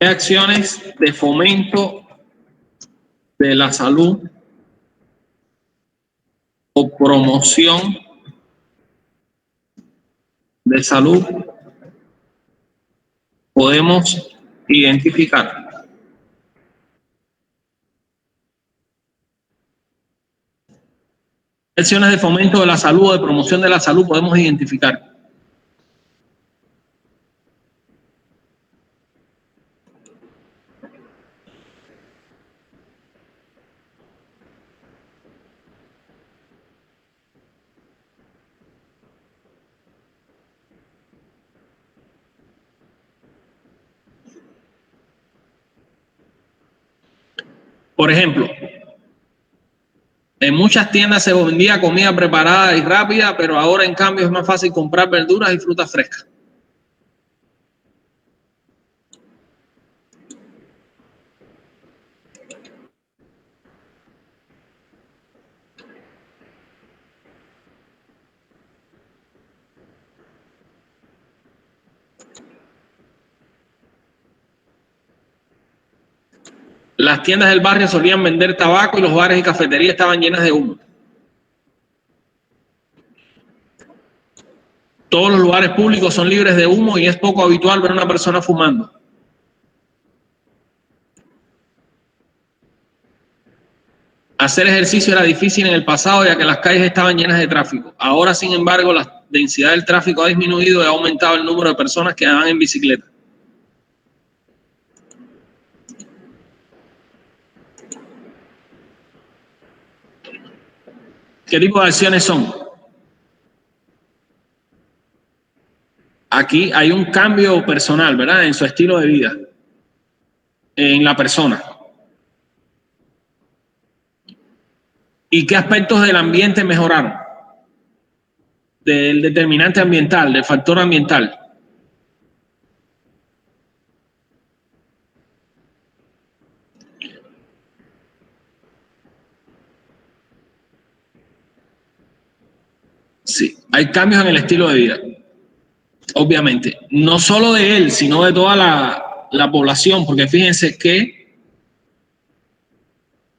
Acciones de fomento de la salud o promoción de salud podemos identificar. acciones de fomento de la salud o de promoción de la salud podemos identificar? Por ejemplo, en muchas tiendas se vendía comida preparada y rápida, pero ahora en cambio es más fácil comprar verduras y frutas frescas. Las tiendas del barrio solían vender tabaco y los bares y cafeterías estaban llenas de humo. Todos los lugares públicos son libres de humo y es poco habitual ver a una persona fumando. Hacer ejercicio era difícil en el pasado ya que las calles estaban llenas de tráfico. Ahora, sin embargo, la densidad del tráfico ha disminuido y ha aumentado el número de personas que andan en bicicleta. ¿Qué tipo de acciones son? Aquí hay un cambio personal, ¿verdad? En su estilo de vida, en la persona. ¿Y qué aspectos del ambiente mejoraron? Del determinante ambiental, del factor ambiental. Sí, hay cambios en el estilo de vida. Obviamente, no solo de él, sino de toda la población, porque fíjense que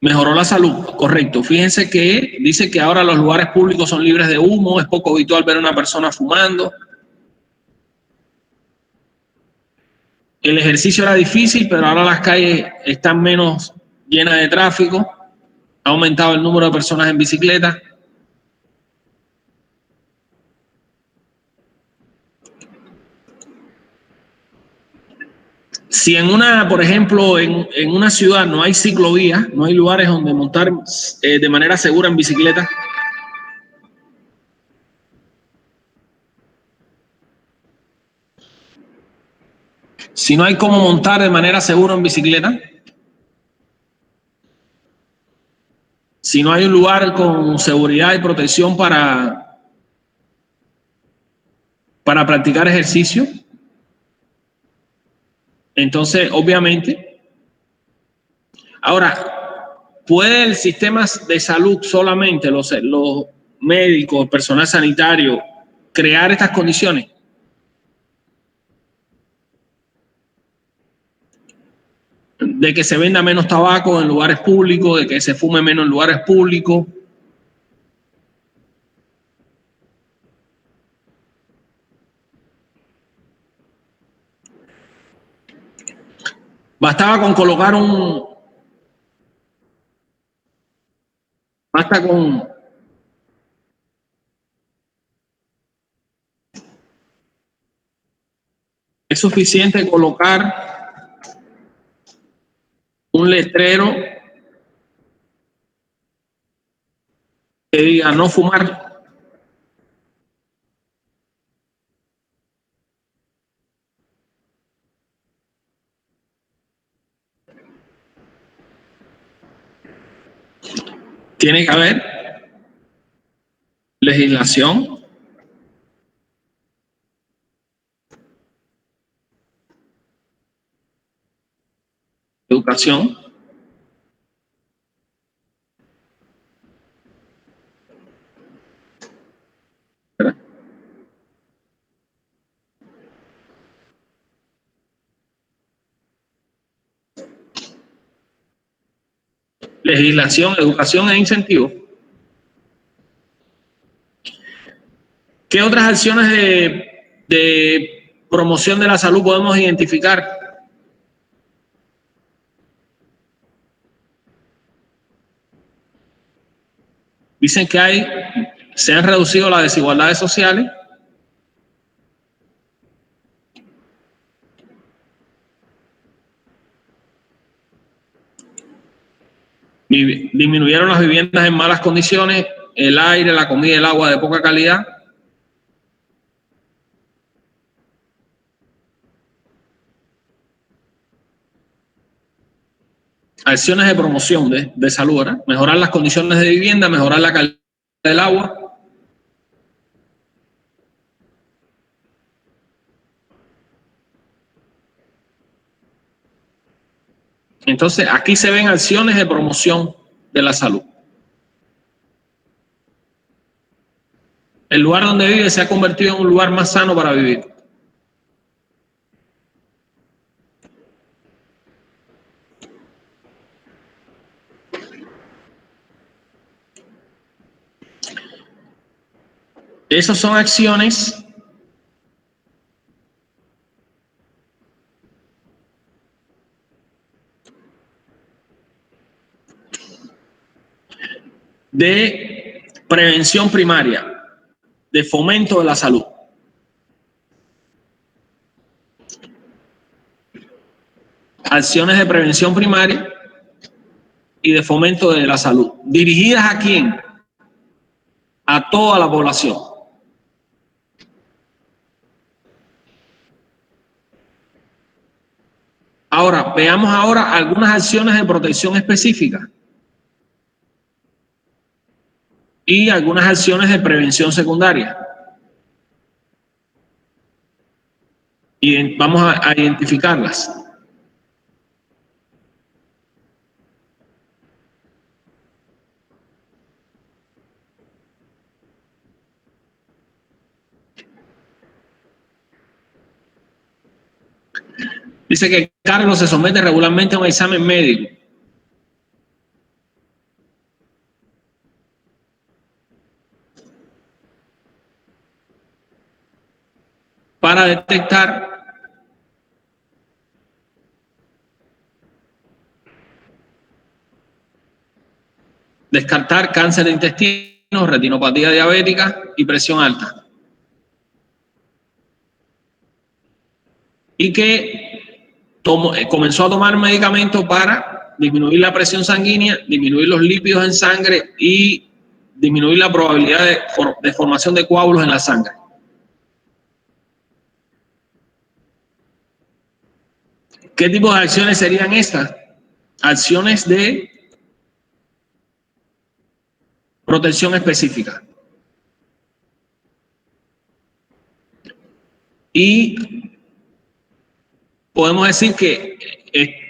mejoró la salud, correcto. Fíjense que dice que ahora los lugares públicos son libres de humo, es poco habitual ver a una persona fumando. El ejercicio era difícil, pero ahora las calles están menos llenas de tráfico. Ha aumentado el número de personas en bicicleta. Si en una, por ejemplo, en una ciudad no hay ciclovías, no hay lugares donde montar de manera segura en bicicleta, si no hay cómo montar de manera segura en bicicleta, si no hay un lugar con seguridad y protección para practicar ejercicio, entonces, obviamente, ahora, ¿puede el sistema de salud solamente, los médicos, el personal sanitario, crear estas condiciones? De que se venda menos tabaco en lugares públicos, de que se fume menos en lugares públicos. Bastaba con colocar es suficiente colocar un letrero que diga no fumar. Tiene que haber legislación, educación, ¿verdad? Legislación, educación e incentivos. ¿Qué otras acciones de promoción de la salud podemos identificar? Dicen que se han reducido las desigualdades sociales, disminuyeron las viviendas en malas condiciones, el aire, la comida y el agua de poca calidad. Acciones de promoción de salud, ¿verdad? Mejorar las condiciones de vivienda, mejorar la calidad del agua. Entonces, aquí se ven acciones de promoción de la salud. El lugar donde vive se ha convertido en un lugar más sano para vivir. Esas son acciones de prevención primaria, de fomento de la salud. Acciones de prevención primaria y de fomento de la salud. ¿Dirigidas a quién? A toda la población. Ahora, veamos ahora algunas acciones de protección específicas y algunas acciones de prevención secundaria. Y vamos a identificarlas. Dice que Carlos se somete regularmente a un examen médico. Para detectar descartar cáncer de intestino, retinopatía diabética y presión alta. Y que comenzó a tomar medicamentos para disminuir la presión sanguínea, disminuir los lípidos en sangre y disminuir la probabilidad de formación de coágulos en la sangre. ¿Qué tipo de acciones serían estas? Acciones de protección específica. Y podemos decir que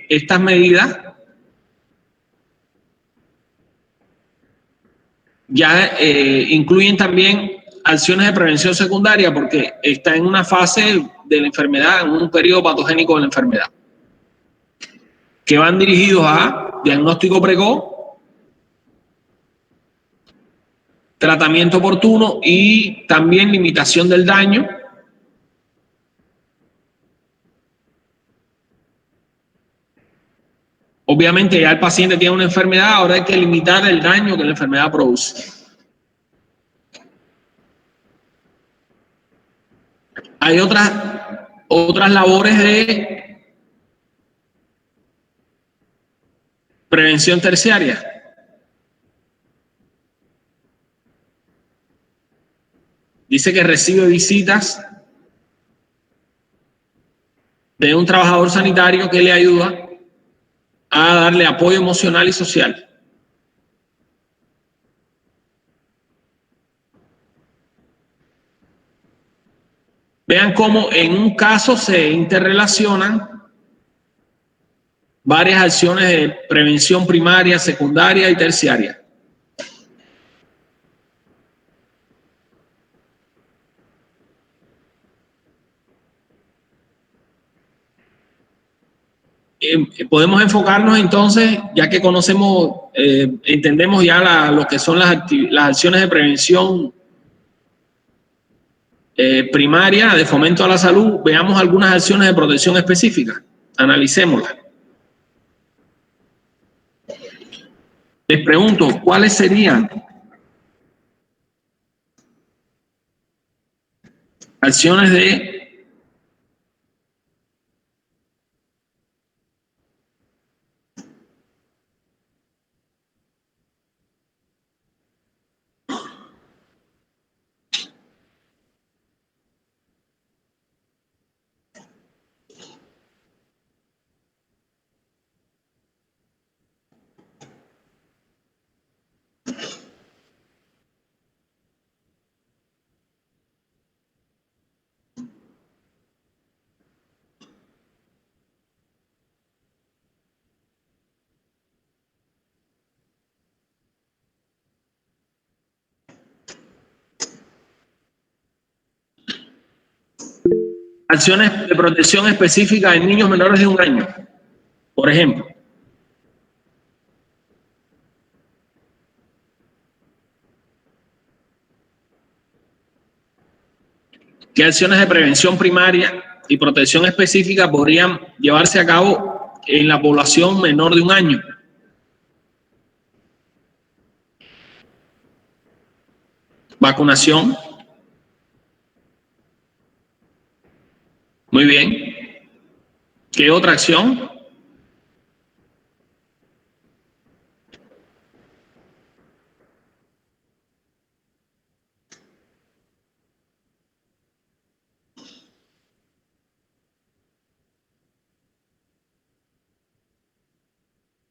estas medidas ya incluyen también acciones de prevención secundaria porque está en una fase de la enfermedad, en un periodo patogénico de la enfermedad, que van dirigidos a diagnóstico precoz, tratamiento oportuno y también limitación del daño. Obviamente ya el paciente tiene una enfermedad, ahora hay que limitar el daño que la enfermedad produce. Hay otras labores de prevención terciaria. Dice que recibe visitas de un trabajador sanitario que le ayuda a darle apoyo emocional y social. Vean cómo en un caso se interrelacionan varias acciones de prevención primaria, secundaria y terciaria. Podemos enfocarnos entonces, ya que conocemos, entendemos ya lo que son las acciones de prevención primaria, de fomento a la salud. Veamos algunas acciones de protección específica, analicémoslas. Les pregunto, ¿cuáles serían acciones de acciones de protección específica en niños menores de 1 año, por ejemplo. ¿Qué acciones de prevención primaria y protección específica podrían llevarse a cabo en la población menor de 1 año? Vacunación. Muy bien. ¿Qué otra acción?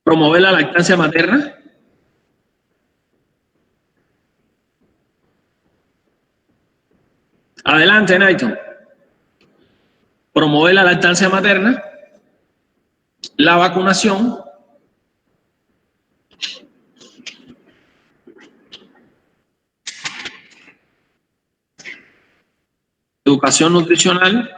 Promover la lactancia materna. Adelante, Naito. Promover la lactancia materna, la vacunación, educación nutricional,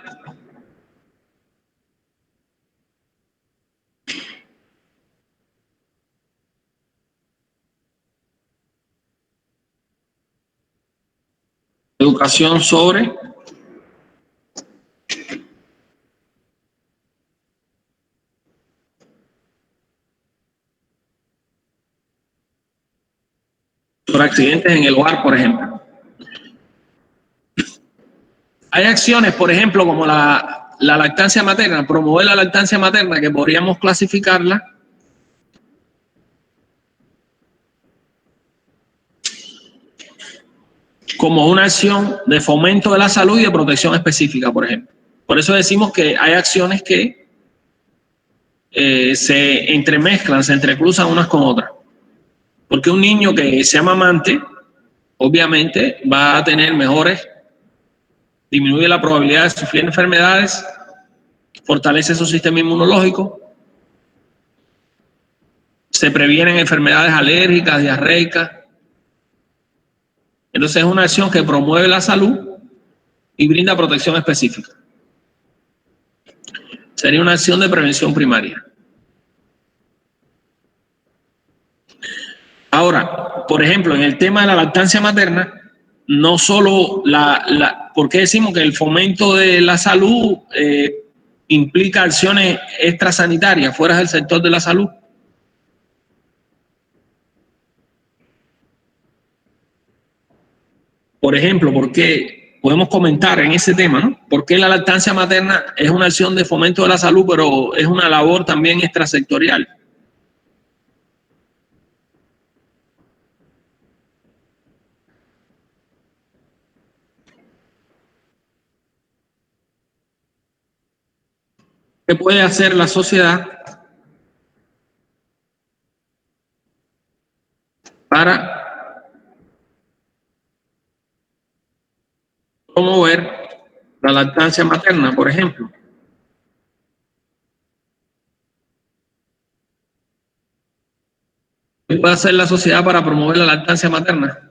educación sobre accidentes en el hogar, por ejemplo. Hay acciones, por ejemplo, como la lactancia materna, promover la lactancia materna, que podríamos clasificarla como una acción de fomento de la salud y de protección específica, por ejemplo. Por eso decimos que hay acciones que se entremezclan, se entrecruzan unas con otras. Porque un niño que sea mamante, obviamente va a tener disminuye la probabilidad de sufrir enfermedades, fortalece su sistema inmunológico, se previenen enfermedades alérgicas, diarreicas. Entonces es una acción que promueve la salud y brinda protección específica. Sería una acción de prevención primaria. Ahora, por ejemplo, en el tema de la lactancia materna, no solo ¿por qué decimos que el fomento de la salud implica acciones extrasanitarias fuera del sector de la salud? Por ejemplo, porque podemos comentar en ese tema, ¿no? ¿Por qué la lactancia materna es una acción de fomento de la salud, pero es una labor también extrasectorial? ¿Qué puede hacer la sociedad para promover la lactancia materna, por ejemplo? ¿Qué puede hacer la sociedad para promover la lactancia materna?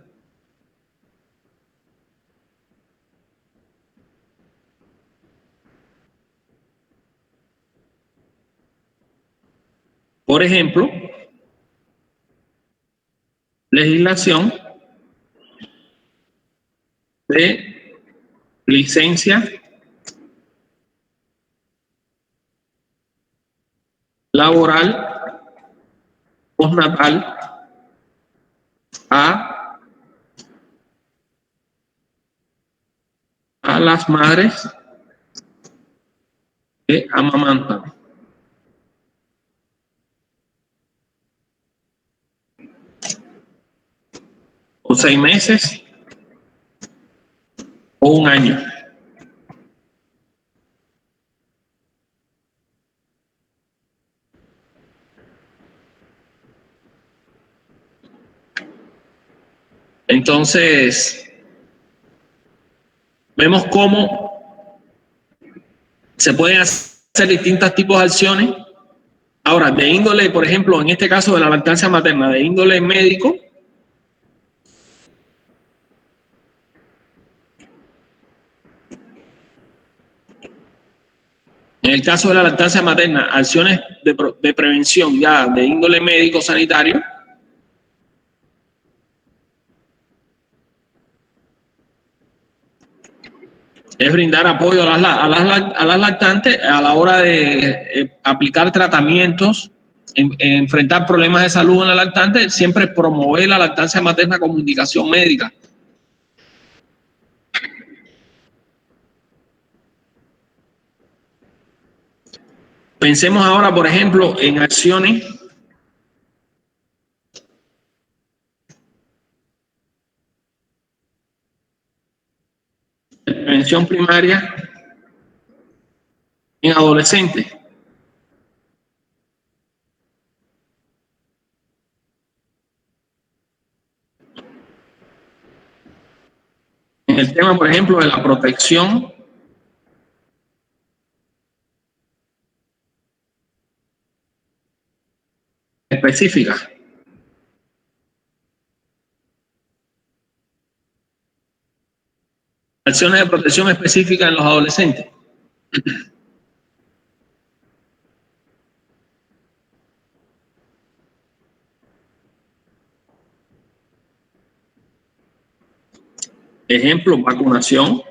Por ejemplo, legislación de licencia laboral postnatal a a las madres que amamantan. O 6 meses o 1 año. Entonces, vemos cómo se pueden hacer distintos tipos de acciones. Ahora, de índole, por ejemplo, en este caso de la lactancia materna, de índole médico, en el caso de la lactancia materna, acciones de prevención ya de índole médico sanitario, es brindar apoyo a las lactantes a la hora de aplicar tratamientos, enfrentar problemas de salud en la lactante, siempre promover la lactancia materna como indicación médica. Pensemos ahora, por ejemplo, en acciones de prevención primaria en adolescentes. En el tema, por ejemplo, de la protección específica. Acciones de protección específica en los adolescentes. Ejemplo, vacunación.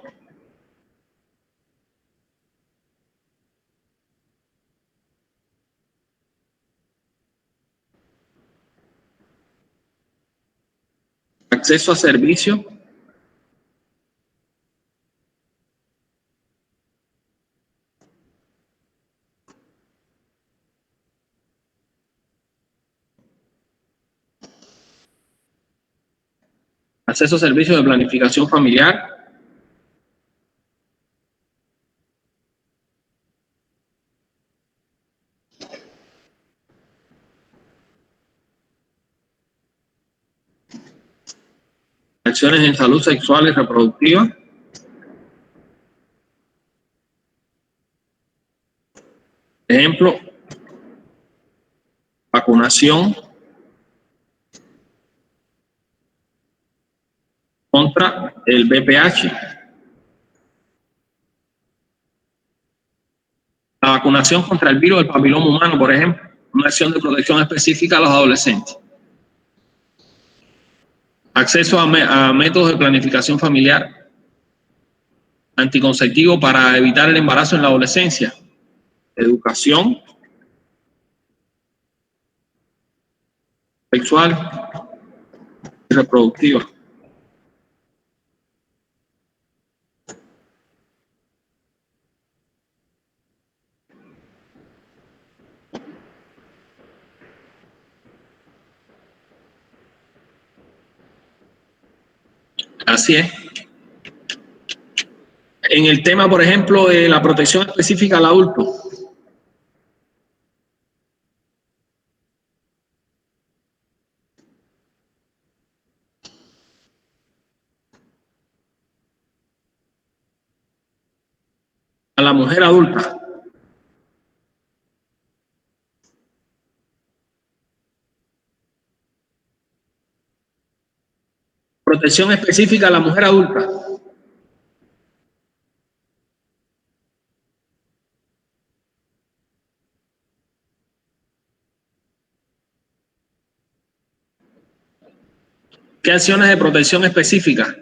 Acceso a servicios. Acceso a servicios de planificación familiar. Acciones en salud sexual y reproductiva. Ejemplo, vacunación contra el VPH. La vacunación contra el virus del papiloma humano, por ejemplo, una acción de protección específica a los adolescentes. Acceso a métodos de planificación familiar, anticonceptivo para evitar el embarazo en la adolescencia, educación sexual y reproductiva. Así es. En el tema, por ejemplo, de la protección específica al adulto. A la mujer adulta. Protección específica a la mujer adulta. ¿Qué acciones de protección específica?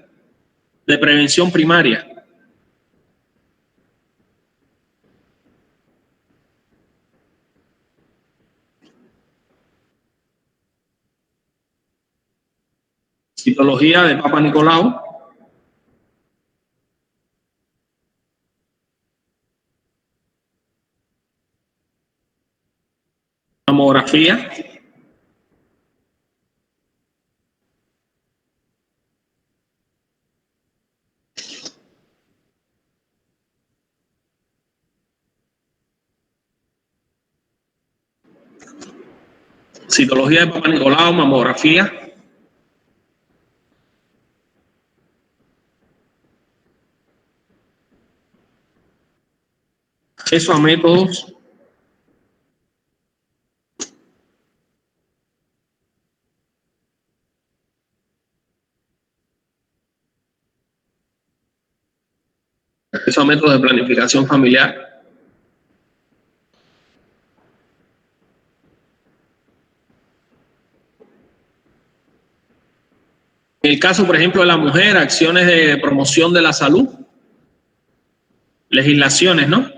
De prevención primaria. Citología de Papa Nicolau. mamografía, citología de Papa Nicolau, mamografía, acceso a métodos de planificación familiar. En el caso, por ejemplo, de la mujer, acciones de promoción de la salud, legislaciones, ¿no?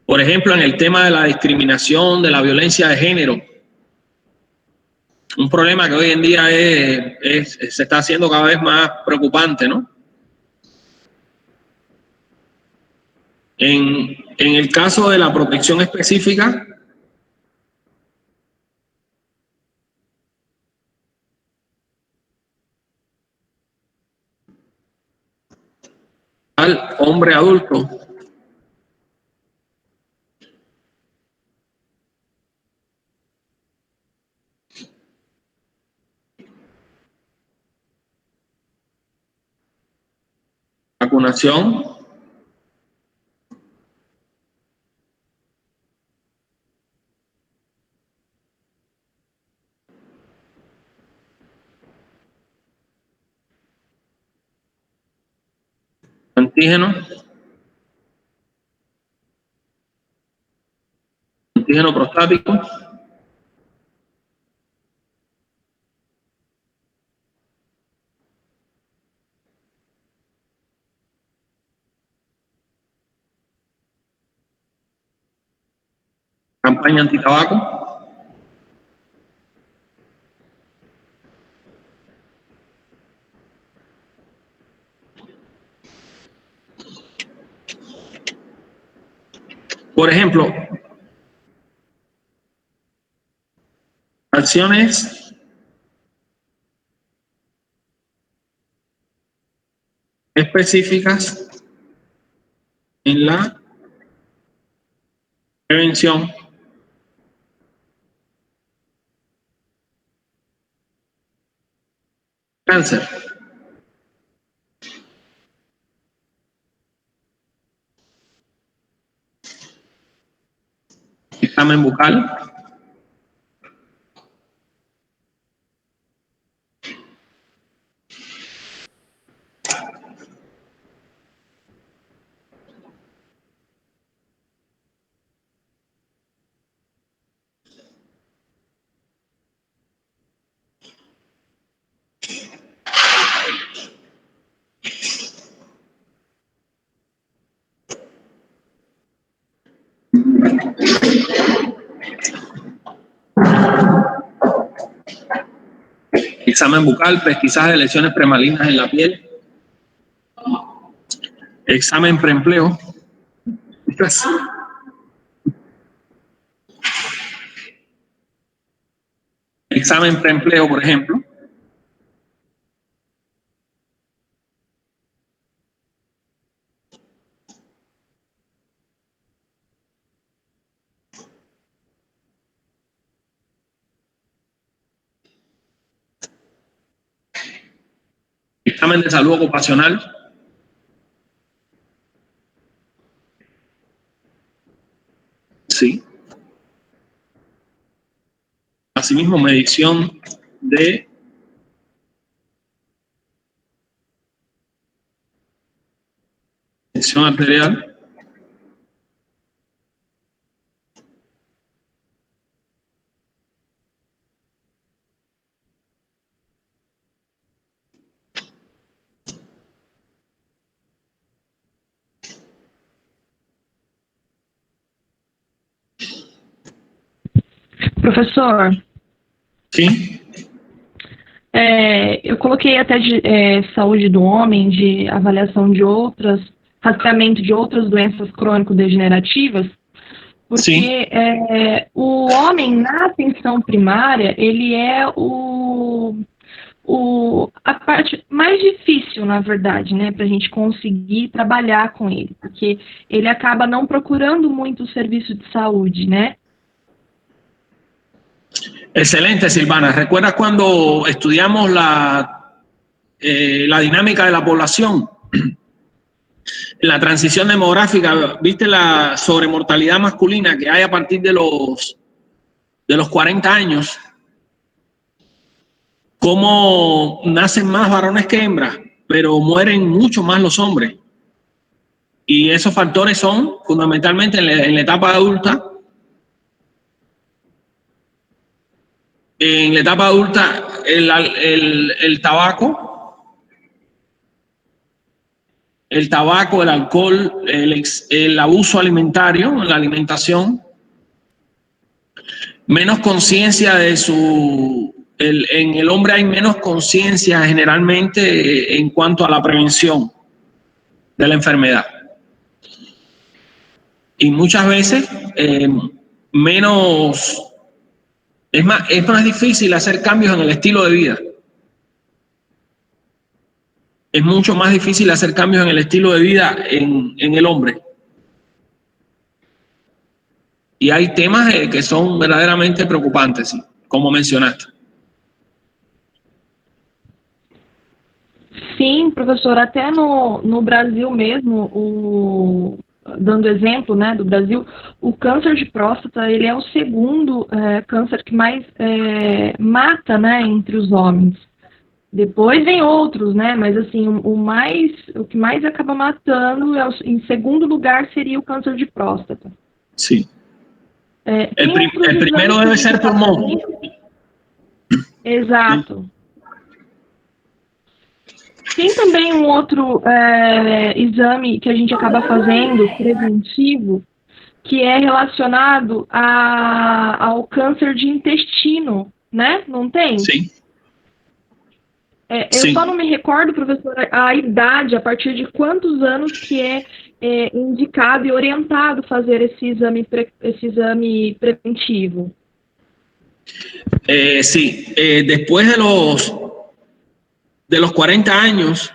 Por ejemplo, en el tema de la discriminación, de la violencia de género, un problema que hoy en día se está haciendo cada vez más preocupante, ¿no? En el caso de la protección específica, al hombre adulto, vacunación, antígeno prostático, campaña antitabaco, por ejemplo, acciones específicas en la prevención cáncer. Examen bucal, examen bucal, pesquisa de lesiones premalignas en la piel, examen preempleo, examen preempleo, por ejemplo, examen de salud ocupacional, sí. Asimismo, medición de tensión arterial, Professor, sim. Eu coloquei até de saúde do homem, de avaliação de outras, rastreamento de outras doenças crônico-degenerativas, Porque o homem na atenção primária, ele é a parte mais difícil, na verdade, né, para a gente conseguir trabalhar com ele, porque ele acaba não procurando muito o serviço de saúde, né? Excelente, Silvana. ¿Recuerdas cuando estudiamos la dinámica de la población? En la transición demográfica, ¿viste la sobremortalidad masculina que hay a partir de los 40 años? Cómo nacen más varones que hembras, pero mueren mucho más los hombres. Y esos factores son fundamentalmente en la etapa adulta. En la etapa adulta, el tabaco, el alcohol, el abuso alimentario, la alimentación, menos conciencia de en el hombre hay menos conciencia generalmente en cuanto a la prevención de la enfermedad. Y muchas veces es más difícil hacer cambios en el estilo de vida. Es mucho más difícil hacer cambios en el estilo de vida en el hombre. Y hay temas que son verdaderamente preocupantes, ¿sí? Como mencionaste. Sim, professor, até no Brasil mesmo, dando exemplo, né, do Brasil, o câncer de próstata, ele é o segundo câncer que mais mata, né, entre os homens. Depois vem outros, né, mas assim, o que mais acaba matando, em segundo lugar, seria o câncer de próstata. Sim. El primero debe ser pulmón. Exato. Tem também um outro exame que a gente acaba fazendo, preventivo, que é relacionado ao câncer de intestino, né? Não tem? Sim. Eu só não me recordo, professora, a idade, a partir de quantos anos que é indicado e orientado fazer esse exame preventivo. Sí, después de los 40 años,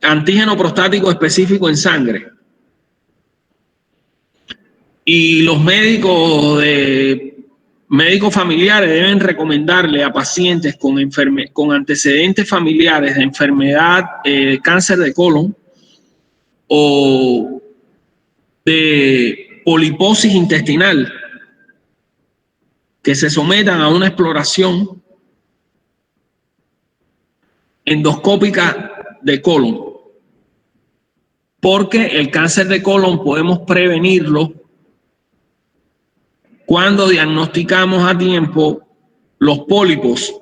antígeno prostático específico en sangre. Y los médicos familiares deben recomendarle a pacientes con antecedentes familiares de enfermedad, cáncer de colon o de poliposis intestinal, que se sometan a una exploración endoscópica de colon, porque el cáncer de colon podemos prevenirlo cuando diagnosticamos a tiempo los pólipos,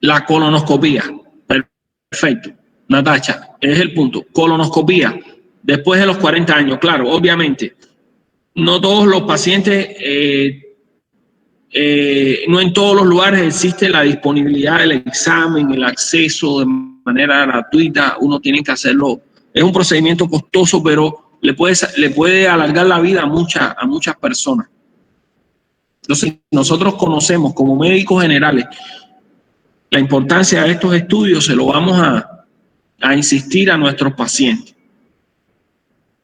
la colonoscopía. Perfecto, Natacha, es el punto. Colonoscopía, después de los 40 años, claro, obviamente. No todos los pacientes, no en todos los lugares existe la disponibilidad del examen, el acceso de manera gratuita. Uno tiene que hacerlo. Es un procedimiento costoso, pero le puede alargar la vida a muchas personas. Entonces, nosotros conocemos como médicos generales la importancia de estos estudios, se lo vamos a insistir a nuestros pacientes.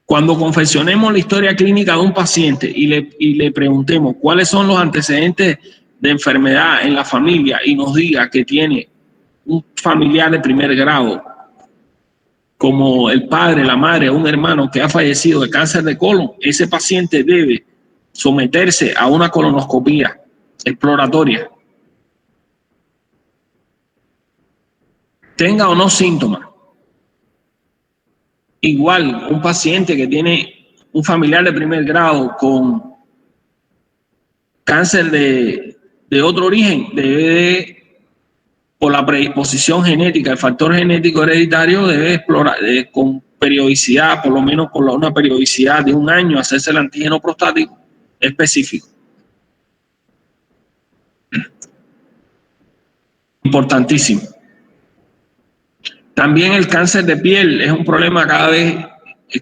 Cuando confeccionemos la historia clínica de un paciente y le preguntemos cuáles son los antecedentes de enfermedad en la familia y nos diga que tiene un familiar de primer grado, como el padre, la madre o un hermano que ha fallecido de cáncer de colon, ese paciente debe someterse a una colonoscopía exploratoria. Tenga o no síntomas. Igual, un paciente que tiene un familiar de primer grado con cáncer de otro origen, debe, por la predisposición genética, el factor genético hereditario, debe explorar con periodicidad, por lo menos por una periodicidad de un año, hacerse el antígeno prostático específico. Importantísimo. También el cáncer de piel es un problema cada vez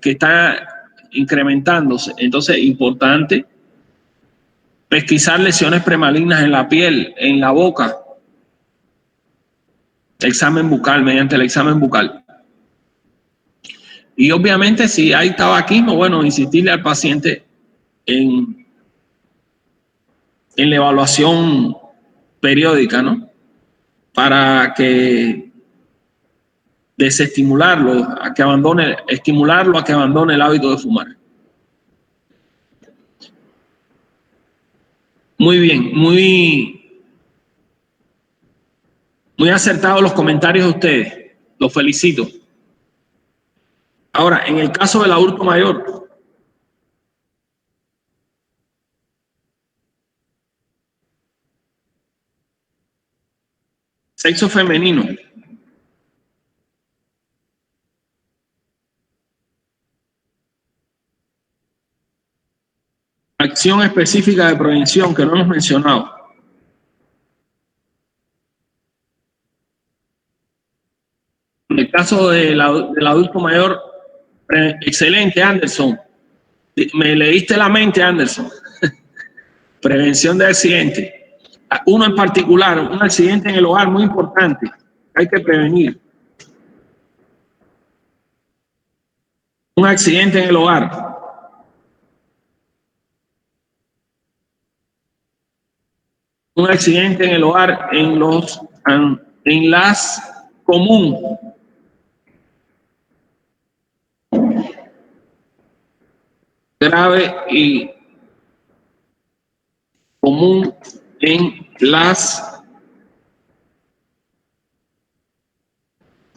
que está incrementándose. Entonces, importante pesquisar lesiones premalignas en la piel, en la boca. Examen bucal, mediante el examen bucal. Y obviamente si hay tabaquismo, bueno, insistirle al paciente en la evaluación periódica, ¿no? Para que desestimularlo, estimularlo a que abandone el hábito de fumar. Muy bien, muy acertados los comentarios de ustedes. Los felicito. Ahora, en el caso del adulto mayor, sexo femenino. Acción específica de prevención que no hemos mencionado. En el caso del adulto mayor, excelente, Anderson. Me leíste la mente, Anderson. Prevención de accidentes. Uno en particular, un accidente en el hogar muy importante. Hay que prevenir. Un accidente en el hogar. Un accidente en el hogar, en las común. Grave y común en las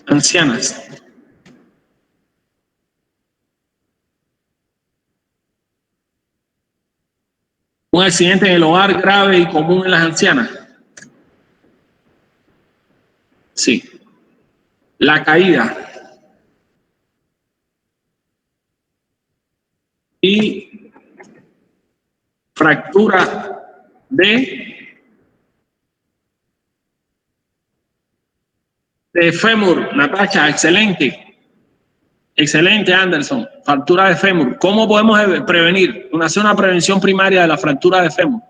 ancianas. Un accidente en el hogar grave y común en las ancianas. Sí. La caída. Y fractura de fémur. Natacha, excelente. Excelente, Anderson. Fractura de fémur. ¿Cómo podemos prevenir? Hacer una prevención primaria de la fractura de fémur.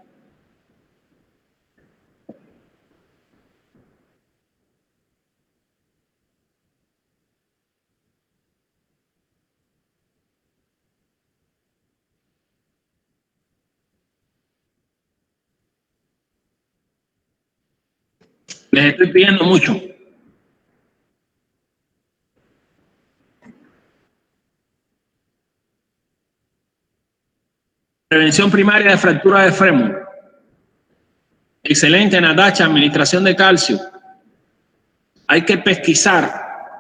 Les estoy pidiendo mucho. Prevención primaria de fractura de fémur. Excelente, Natacha. Administración de calcio. Hay que pesquisar.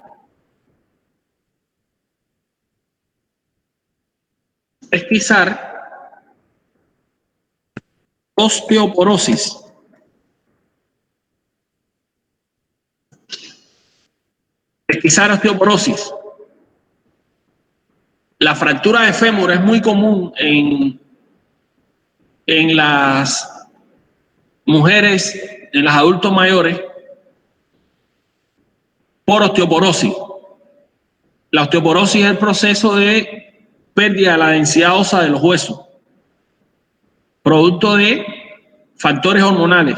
Osteoporosis. Pesquisar osteoporosis. La fractura de fémur es muy común en las mujeres, en los adultos mayores, por osteoporosis. La osteoporosis es el proceso de pérdida de la densidad ósea de los huesos, producto de factores hormonales.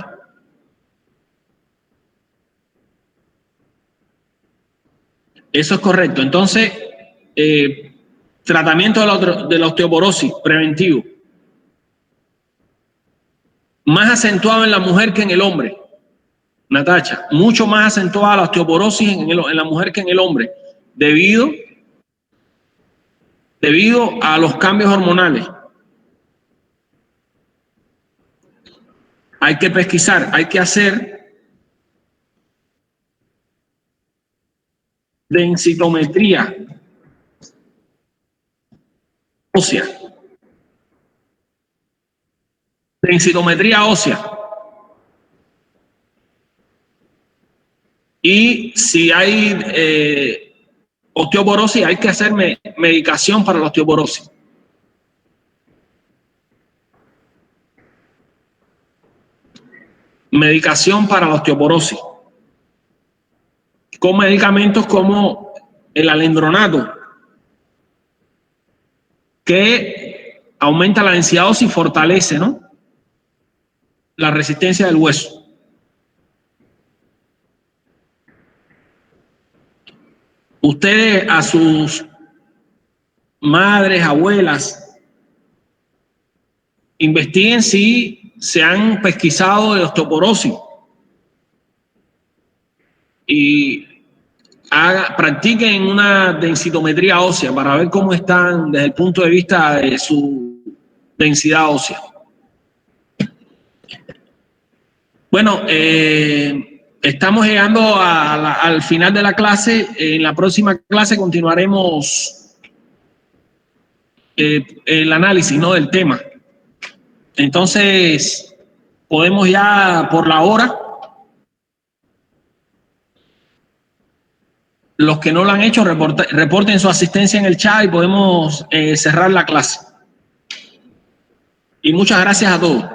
Eso es correcto. Entonces, tratamiento de la osteoporosis preventivo. Más acentuado en la mujer que en el hombre. Natacha, mucho más acentuada la osteoporosis en la mujer que en el hombre, debido a los cambios hormonales. Hay que pesquisar, hay que hacer densitometría ósea. Densitometría ósea. Y si hay osteoporosis, hay que hacer medicación para la osteoporosis. Medicación para la osteoporosis. Con medicamentos como el alendronato. que aumenta la densidad ósea y fortalece, ¿no?, la resistencia del hueso. Ustedes a sus madres, abuelas, investiguen si se han pesquisado de osteoporosis y practiquen una densitometría ósea para ver cómo están desde el punto de vista de su densidad ósea. Bueno, estamos llegando al final de la clase. En la próxima clase continuaremos el análisis, ¿no?, del tema. Entonces, podemos ya por la hora. Los que no lo han hecho, reporten su asistencia en el chat y podemos cerrar la clase. Y muchas gracias a todos.